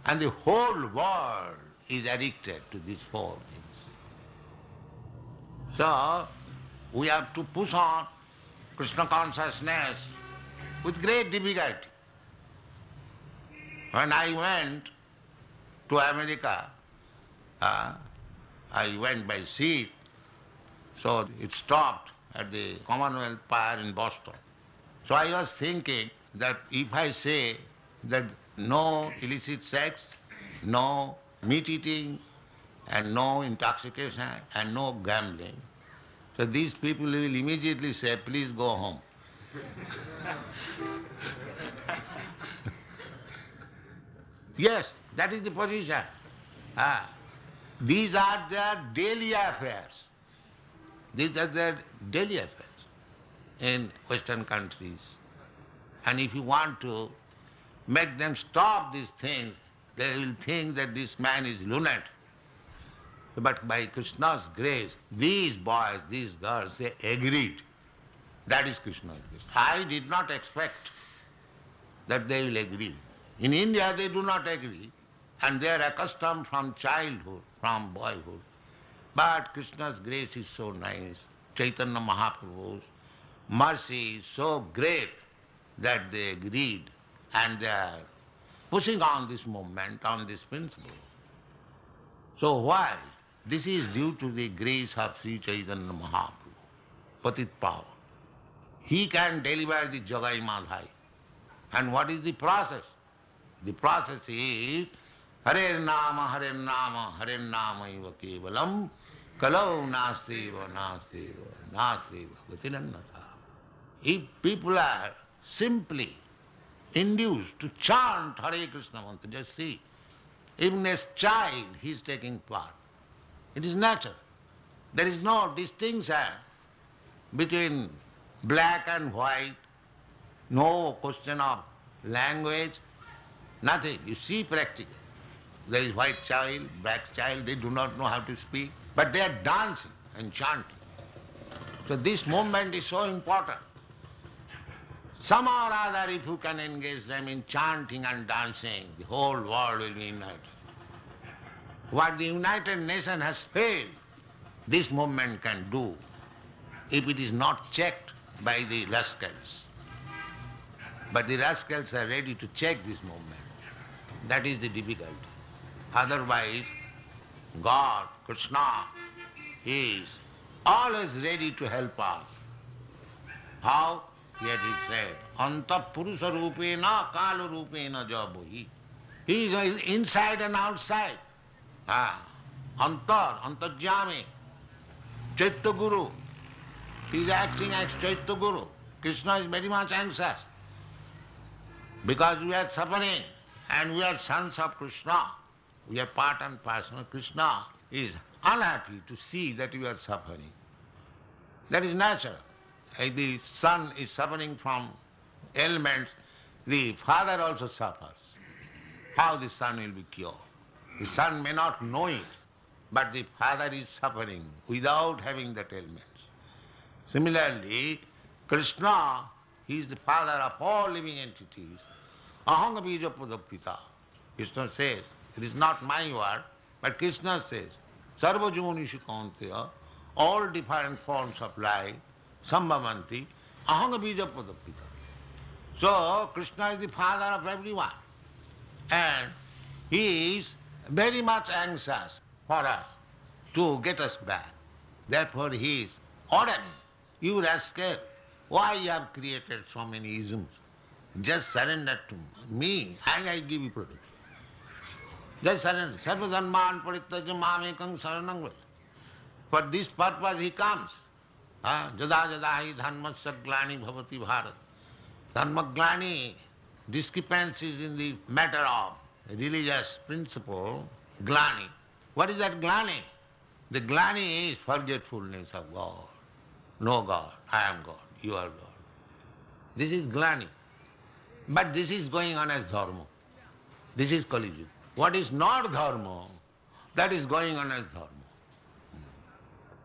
Speaker 4: And the whole world is addicted to these four things. So, we have to push on Krishna consciousness with great difficulty. When I went to America, I went by sea, so it stopped at the Commonwealth Pier in Boston. So I was thinking that if I say that no illicit sex, no meat eating, and no intoxication, and no gambling, so these people will immediately say, please go home. Yes, that is the position. These are their daily affairs. These are their daily affairs in Western countries. And if you want to make them stop these things, they will think that this man is lunatic. But by Krishna's grace, these boys, these girls, they agreed. That is Krishna's grace. I did not expect that they will agree. In India, they do not agree, and they are accustomed from childhood, from boyhood. But Krishna's grace is so nice. Chaitanya Mahaprabhu's mercy is so great that they agreed, and they are pushing on this movement, on this principle. So why? This is due to the grace of Sri Chaitanya Mahaprabhu, Patit Pava. He can deliver the Jagai Madhai. And what is the process? The process is Hare Nama, Hare Nama, Hare Nama Iva Kevalam, Kalau Nastiva, Nastiva, Nastiva, Gatinannata. If people are simply induced to chant Hare Krishna mantra, just see, even a child, he is taking part. It is natural. There is no distinction between black and white, no question of language, nothing. You see practically. There is white child, black child, they do not know how to speak, but they are dancing and chanting. So this movement is so important. Somehow or other, if you can engage them in chanting and dancing, the whole world will be united. What the United Nations has failed, this movement can do if it is not checked by the rascals. But the rascals are ready to check this movement. That is the difficulty. Otherwise, God, Krishna, is always ready to help us. How? Yet he said, Anta Purusha Rupena Kala Rupena Jabohi. He is inside and outside. Antar, Antarjami, Chaitya Guru. He is acting as Chaitya Guru. Krishna is very much anxious. Because we are suffering and we are sons of Krishna. We are part and parcel of Krishna. Is unhappy to see that we are suffering. That is natural. If the son is suffering from ailments, the father also suffers. How the son will be cured? The son may not know it, but the father is suffering without having that ailment. Similarly, Krishna, he is the father of all living entities. Ahanga bija pudapita. Krishna says, it is not my word, but Krishna says, Sarva Junishi Kaunteya, all different forms of life, Sambhavanti, Ahanga bija pudapita. So, Krishna is the father of everyone. And he is very much anxious for us to get us back. Therefore he is ordering, you rascal, why you have created so many isms? Just surrender to me, I give you protection. Just surrender. Sarva dharman parityaja mamekam saranam vraja. For this purpose he comes. Jada jada hi dharmasya glani bhavati bharat. Dharma glani, discrepancies in the matter of religious principle, glani. What is that glani? The glani is forgetfulness of God. No God, I am God, you are God. This is glani. But this is going on as dharma. This is Kali Yuga. What is not dharma, that is going on as dharma.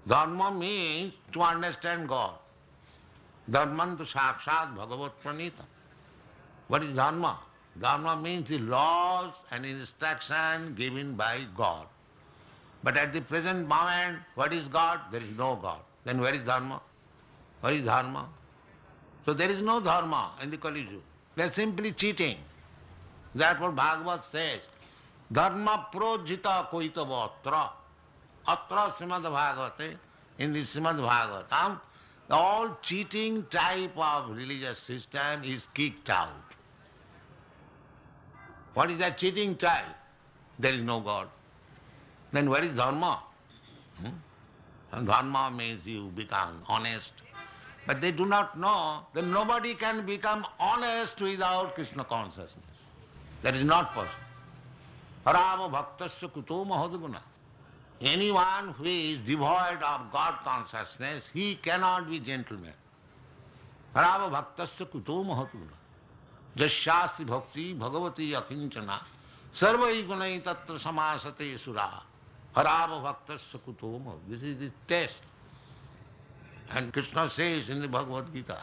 Speaker 4: Dharma means to understand God. Dharman tu sakshat bhagavat pranita. What is dharma? Dharma means the laws and instruction given by God. But at the present moment, what is God? There is no God. Then where is dharma? What is dharma? So there is no dharma in the Kali Yuga. They are simply cheating. Therefore Bhagavad says, Dharma projita koitava atra. Atra Srimad Bhagavate, in the Srimad Bhagavatam, all cheating type of religious system is kicked out. What is that cheating type? There is no God. Then where is dharma? And dharma means you become honest. But they do not know that nobody can become honest without Krishna consciousness. That is not possible. Harava bhaktasya kuto mahadguna. Anyone who is devoid of God consciousness, he cannot be gentleman. Harava bhaktasya kuto mahatuna. Jasyasti bhakti bhagavati akinchana. Sarvai gunai tatra samasate sura. Harava bhaktasya kuto mahatuna. This is the test. And Krishna says in the Bhagavad Gita,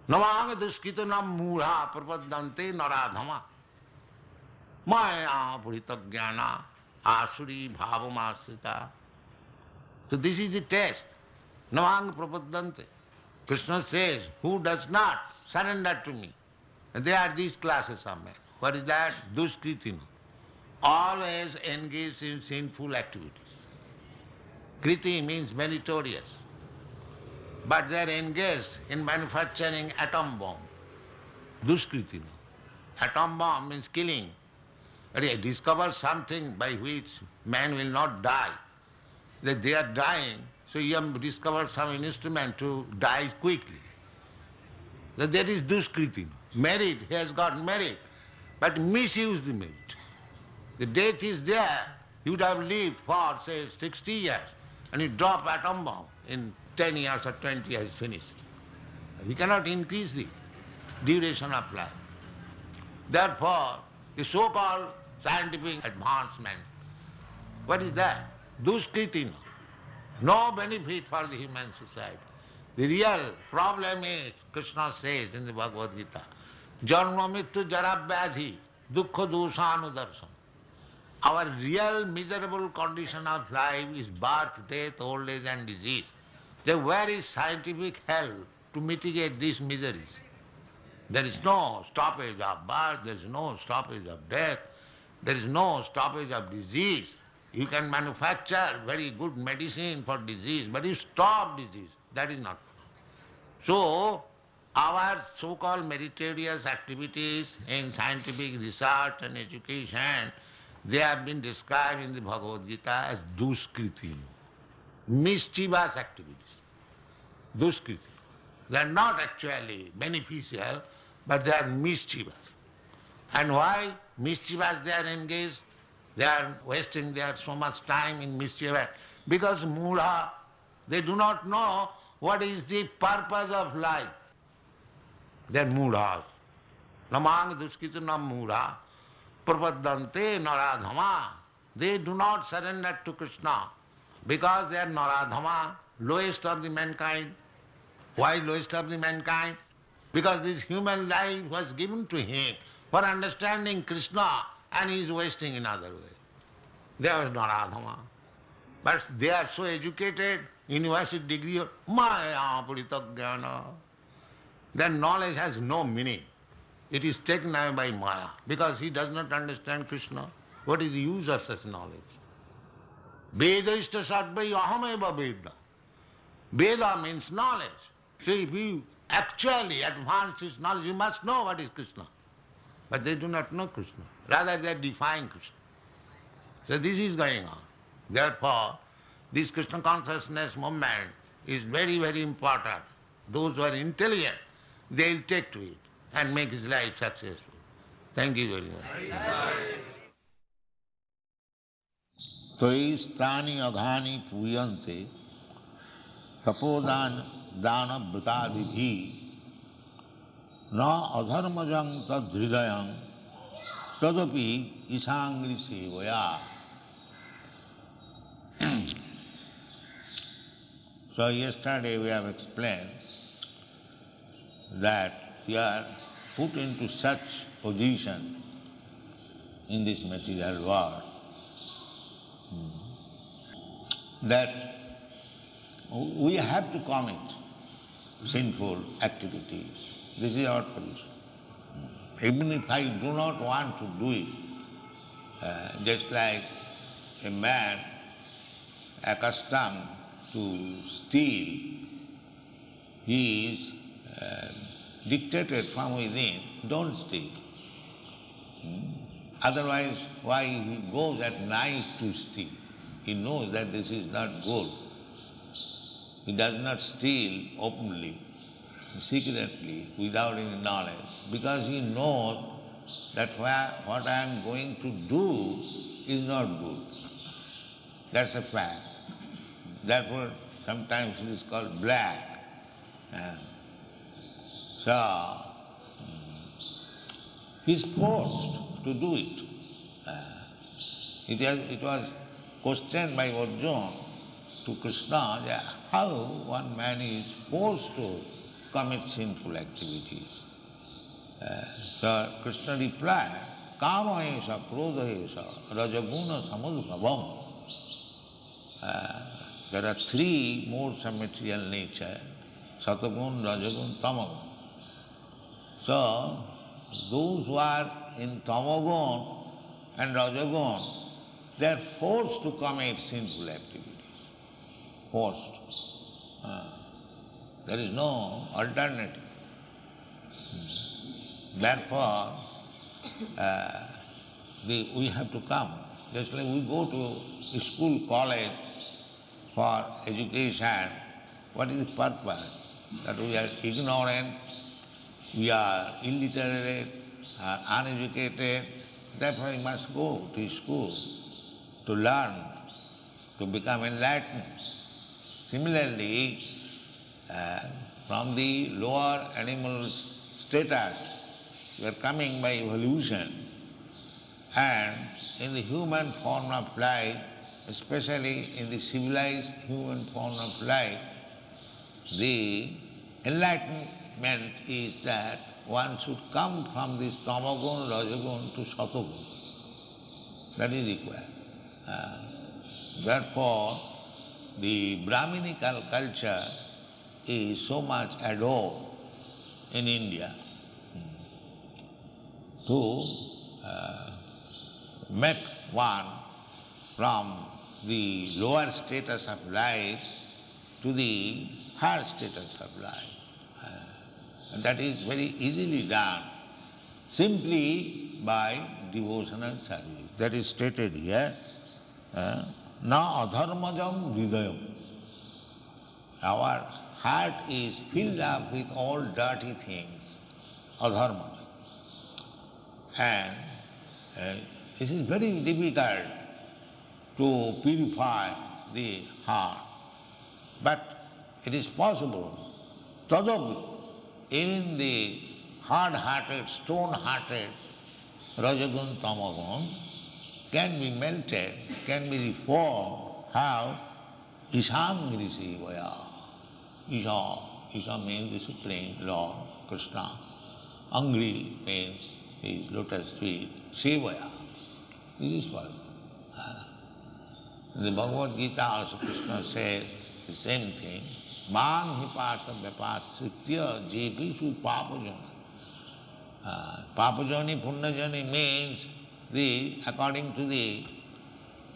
Speaker 4: Namanga duskitanam mudha prapadante naradhama. Maya puritagyana asuri bhavamasrita. So this is the test. Namanga prapadante. Krishna says, who does not surrender to me? And there are these classes of men. What is that? Duskritina. Always engaged in sinful activities. Kriti means meritorious. But they are engaged in manufacturing atom bomb. Duskritina. Atom bomb means killing. They discover something by which man will not die. That they are dying, so you have discovered some instrument to die quickly. That is duskritina. Merit, he has got merit, but misuse the merit. The death is there, he would have lived for, say, 60 years, and you drop atom bomb in 10 years or 20 years, finished. We cannot increase the duration of life. Therefore, the so-called scientific advancement, what is that? Duskritina. No benefit for the human society. The real problem is, Krishna says in the Bhagavad Gita, Janma mittu jara vyadhi dukkha doshanudarsam. Our real miserable condition of life is birth, death, old age and disease. Then where is scientific help to mitigate these miseries? There is no stoppage of birth, there is no stoppage of death, there is no stoppage of disease. You can manufacture very good medicine for disease, but you stop disease. That is not. So, our so-called meritorious activities in scientific research and education, they have been described in the Bhagavad Gita as duskriti, mischievous activities. Duskriti. They are not actually beneficial, but they are mischievous. And why mischievous they are engaged? They are wasting their so much time in mischievous. Because mudha, they do not know what is the purpose of life. They are mudhas. Namang duskitanam mudha prapadante naradhama. They do not surrender to Krishna because they are naradhama, lowest of the mankind. Why lowest of the mankind? Because this human life was given to him for understanding Krishna, and he is wasting in other way. They are naradhama. But they are so educated, university degree, maya puritagyana. Their knowledge has no meaning. It is taken away by maya, because he does not understand Krishna. What is the use of such knowledge? Vedaishta sarvai ahameva veda. Veda means knowledge. So if you actually advance his knowledge, you must know what is Krishna. But they do not know Krishna. Rather they are defying Krishna. So this is going on. Therefore, this Krishna consciousness movement is very, very important. Those who are intelligent, they will take to it and make his life successful. Thank you very much. Toi stani aghani puyante kapodan dana bhritadibhi na adharmajang tad hridayam tadapi isangri sevaya. So yesterday we have explained that we are put into such position in this material world that we have to commit sinful activities. This is our position. Even if I do not want to do it, just like a man accustomed to steal, he is dictated from within, don't steal. Otherwise, why he goes at night to steal? He knows that this is not good. He does not steal openly, secretly, without any knowledge, because he knows that what I am going to do is not good. That's a fact. Therefore, sometimes it is called black. So, he is forced to do it. It was questioned by Arjuna to Krishna that how one man is forced to commit sinful activities. So Krishna replied, Kama esha, krodha esha, rajaguna samudbhavam. There are three modes of material nature, satagun, rajagun, tamagun. So those who are in tamagun and rajagun, they are forced to commit sinful activities. Forced. There is no alternative. Therefore, we have to come. Just like we go to school, college for education, what is the purpose? That we are ignorant, we are illiterate, are uneducated. Therefore we must go to school to learn, to become enlightened. Similarly, from the lower animal status, we are coming by evolution, and in the human form of life, especially in the civilized human form of life, the enlightenment is that one should come from this tamagun, rajagun to satagun. That is required. Therefore, the Brahminical culture is so much adored in India to make one from the lower status of life to the higher status of life. And that is very easily done simply by devotional service. That is stated here. Na adharmajam hridayam. Our heart is filled up with all dirty things, adharma. And it is very difficult to purify the heart. But it is possible. Tadapi, even the hard-hearted, stone-hearted rajagun, tamagun can be melted, can be reformed. How? Isang Risivaya. Isa means the Supreme Lord, Krishna. Angri means his lotus feet. Sevaya. This is what. In the Bhagavad Gita also Krishna says the same thing. Man hipata vyapasritya jepishu papajana. Papajani, punnajani means according to the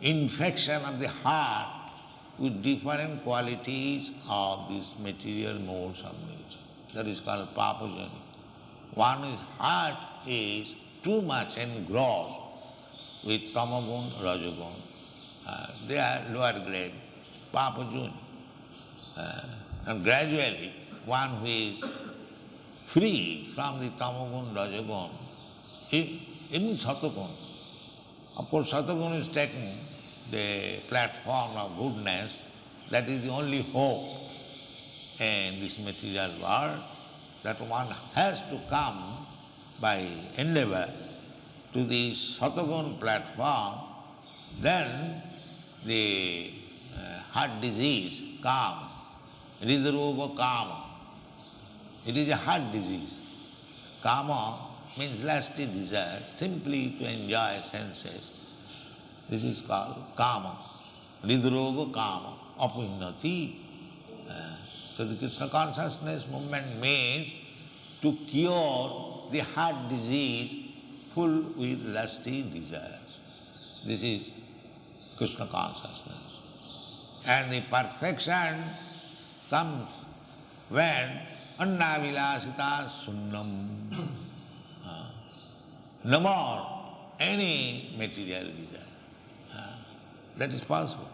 Speaker 4: infection of the heart with different qualities of these material modes of nature. That is called papajani. One's heart is too much engrossed with tamagun, rajagun. They are lower grade, papajani. And gradually, one who is free from the tamagun, rajagun, even satagun. Of course, satagun is taking the platform of goodness. That is the only hope in this material world, that one has to come by endeavor to the satagun platform. Then the heart disease comes. Hridaroga kama. It is a heart disease. Kama means lusty desire, simply to enjoy senses. This is called kama. Hridaroga kama. Apunnati. So the Krishna consciousness movement means to cure the heart disease full with lusty desires. This is Krishna consciousness. And the perfection comes when annavilasita sunnam. No more any material desire. That is possible.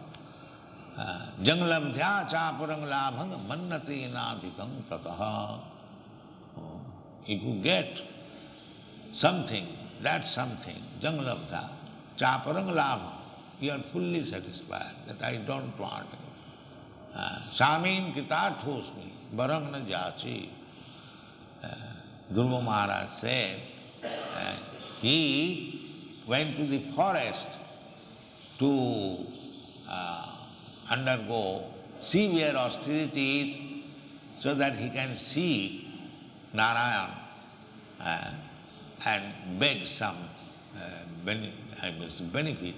Speaker 4: Janglam dhya chapurang labhang mannati nadhikam tataha. If you get something, that something, janglam dhya, chapurang labhang, you are fully satisfied that I don't want. Samin Kitatosmi, Barangna Jachi. Dhruva Maharaj said, he went to the forest to undergo severe austerities so that he can see Narayan and beg some benefit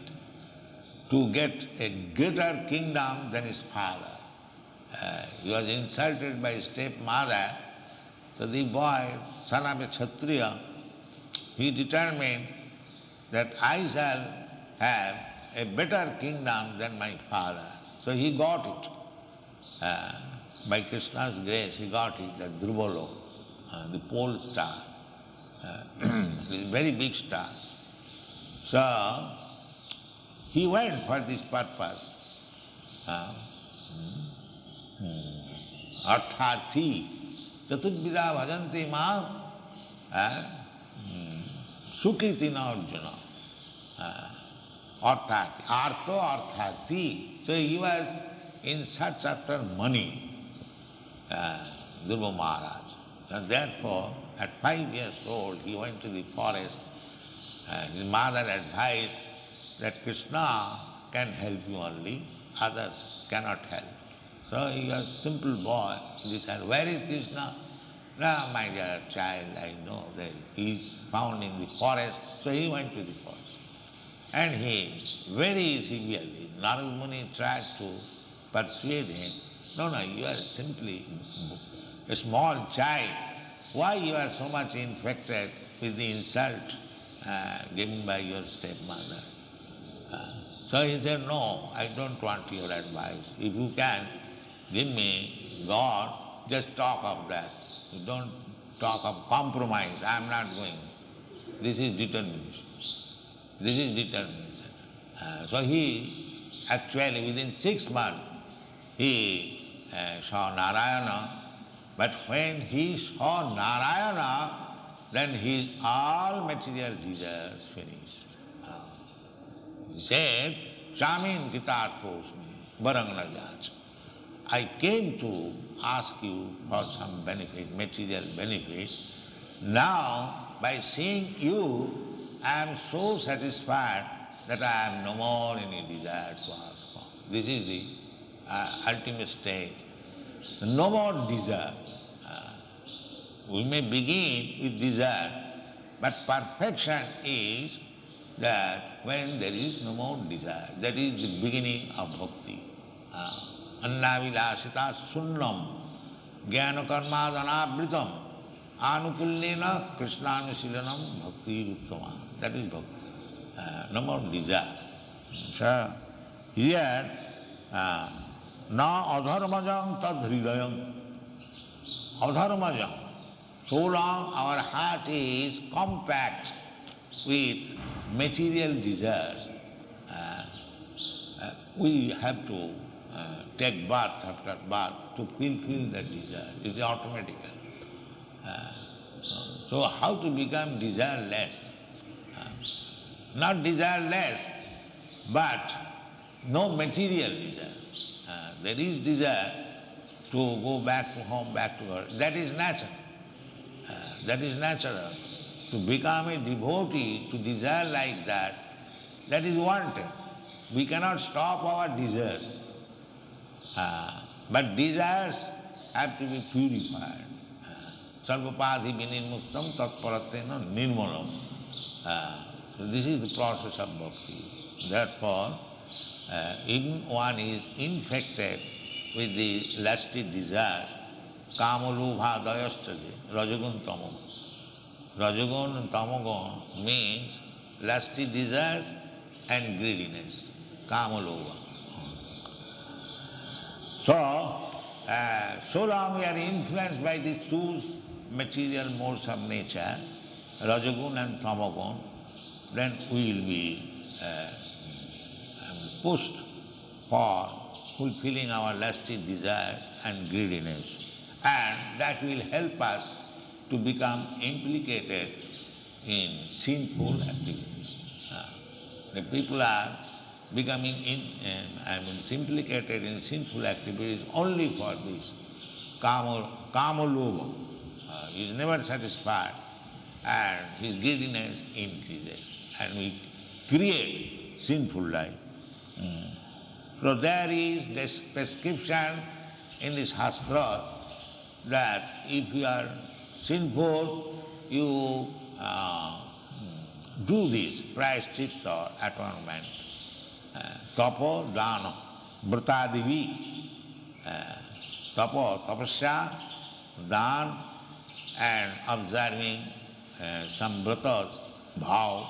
Speaker 4: to get a greater kingdom than his father. He was insulted by his stepmother, so the boy, son of a Kshatriya, he determined that I shall have a better kingdom than my father. So he got it. By Krishna's grace, he got it, the Dhruvalo, the pole star, a very big star. So he went for this purpose. Arthati, Chatudvida bhajanti ma, Sukriti na Arjuna. Arthati, Artho Arthati. So he was in search after money, Dhruva Maharaj. And therefore, at 5 years old, he went to the forest. His mother advised that Krishna can help you only, others cannot help. So he was a simple boy. He said, where is Krishna? No, my dear child, I know that he is found in the forest. So he went to the forest. And he very severely, Narad Muni tried to persuade him, no, you are simply a small child. Why you are so much infected with the insult given by your stepmother? So he said, no, I don't want your advice. If you can give me God, just talk of that. You don't talk of compromise. I am not going. This is determination. This is determination. So he actually within 6 months he saw Narayana, but when he saw Narayana, then his all material desires finished. He said, Shamin Kitatosmi, Barangnajacha. I came to ask you for some benefit, material benefit. Now, by seeing you, I am so satisfied that I have no more any desire to ask for. This is the ultimate state. No more desire. We may begin with desire, but perfection is that when there is no more desire. That is the beginning of bhakti. Annavilasita sunnam jnana karmadanabritam anukullena krishnanushilanam bhakti uttama. That is bhakti. No more desire. So here na adharmajam tad hridayam. Adharmajam. So long our heart is compact with material desires, we have to take birth after birth to fulfill that desire. It is automatic. So how to become desireless? Not desireless, but no material desire. There is desire to go back to home, back to earth. That is natural. That is natural. To become a devotee, to desire like that is wanted. We cannot stop our desires. But desires have to be purified. Sarvapadhi vinirmuktam tatparatena nirmalam. So this is the process of bhakti. Therefore, if one is infected with the lusty desires, kamalubha dayastaje, rajagun tamam. Rajagun and tamagun means lusty desires and greediness, kamalubha. So long we are influenced by these two material modes of nature, rajagun and tamagun, then we will be pushed for fulfilling our lusty desires and greediness. And that will help us to become implicated in sinful activities. The people are becoming implicated in sinful activities only for this kama lobha. He is never satisfied and his greediness increases and we create sinful life. So there is this prescription in this Shastra that if you are sinful, you do this prayaschitta, atonement, tapo, dana, vrtadivi, tapo, tapasya, dan, and observing some vratas, bhav,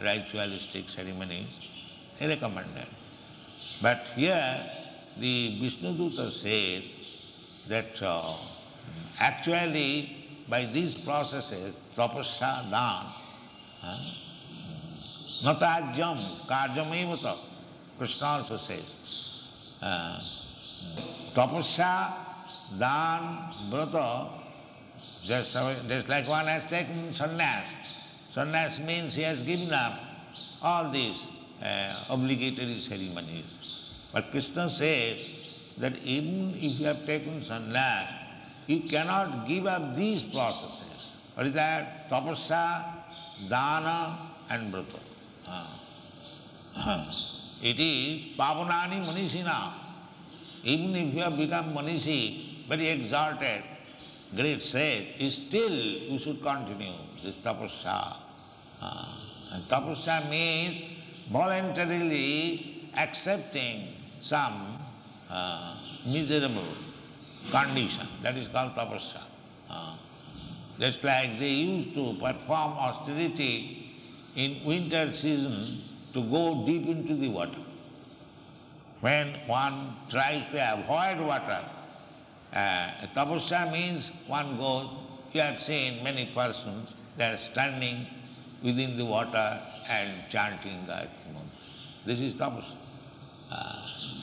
Speaker 4: ritualistic ceremonies, are recommended. But here the Vishnuduta says that actually by these processes, tapasya, dan, natajyam, karjamevata, Krishna also says, tapasya, dan, vrata, just like one has taken sannyas. Sannyas means he has given up all these obligatory ceremonies. But Krishna says that even if you have taken sannyas, you cannot give up these processes. What is that? Tapasya, dana and vrata. It is pavanani manishina. Even if you have become manishi, very exalted, great sage, still you should continue this tapasya. And tapasya means voluntarily accepting some miserable condition. That is called tapasya. Just like they used to perform austerity in winter season to go deep into the water. When one tries to avoid water, tapasya means one goes, you have seen many persons, they are standing within the water and chanting Gayatri Mantra. This is tapasya.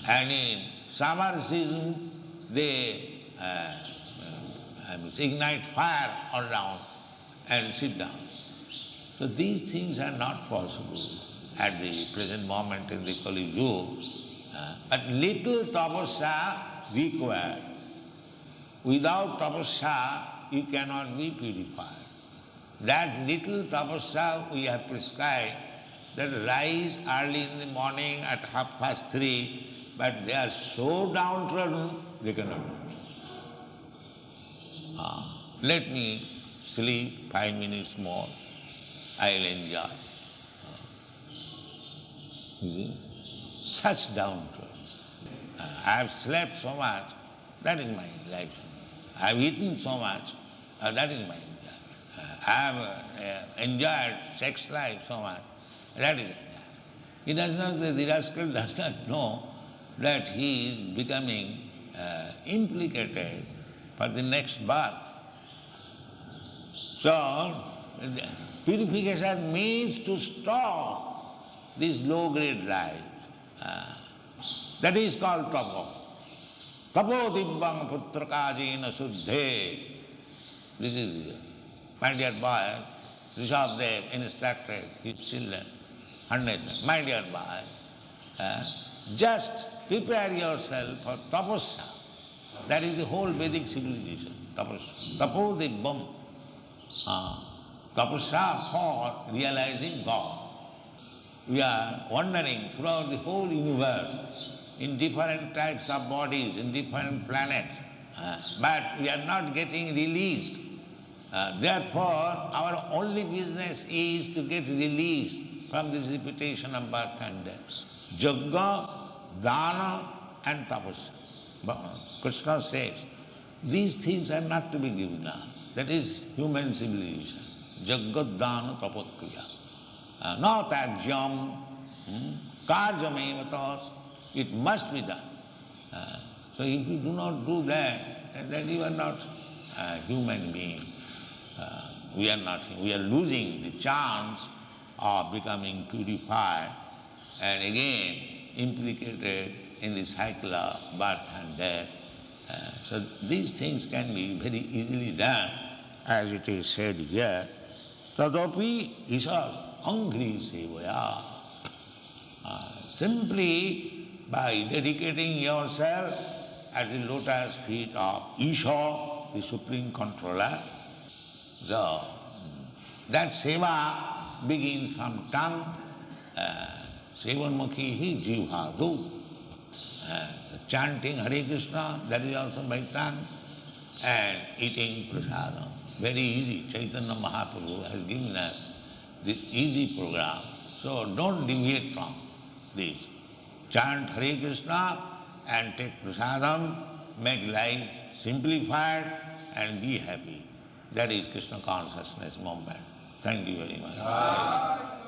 Speaker 4: And in summer season, they ignite fire all around and sit down. So these things are not possible at the present moment in the Kali Yuga. But little tapasya required. Without tapasya, you cannot be purified. That little tapasya we have prescribed, that rise early in the morning at 3:30, but they are so downtrodden, they cannot do it. Let me sleep 5 minutes more, I will enjoy. You see? Such downtrodden. I have slept so much, that is my life. I have eaten so much, that is my life. I have enjoyed sex life so much, that is it. He does not, the rascal does not know that he is becoming implicated for the next birth. So, purification means to stop this low-grade life. That is called tapo. Tapo dibbang putrakajina suddhe. This is, my dear boy, Rishabdev instructed his children, 100, my dear boy, just prepare yourself for tapasya. That is the whole Vedic civilization, tapasya. Tapo dibbam. Tapasya for realizing God. We are wandering throughout the whole universe in different types of bodies, in different planets, but we are not getting released. Therefore, our only business is to get released from this repetition of birth and death. Yajna, dana and tapasya. Krishna says, these things are not to be given up. That is human civilization. Yajna, dana, tapakriya. No tajyam, karjamevata, it must be done. So if you do not do that, then you are not a human being. We are losing the chance of becoming purified and again implicated in the cycle of birth and death. So these things can be very easily done, as it is said here. Tadapi isas angri sevaya. simply by dedicating yourself at the lotus feet of Isha, the Supreme Controller. So, that seva begins from tongue, sevanmukhi hi jivhadu. Chanting Hare Krishna, that is also by tongue, and eating prasadam. Very easy. Chaitanya Mahaprabhu has given us this easy program. So don't deviate from this. Chant Hare Krishna and take prasadam, make life simplified and be happy. That is Krishna consciousness movement. Thank you very much.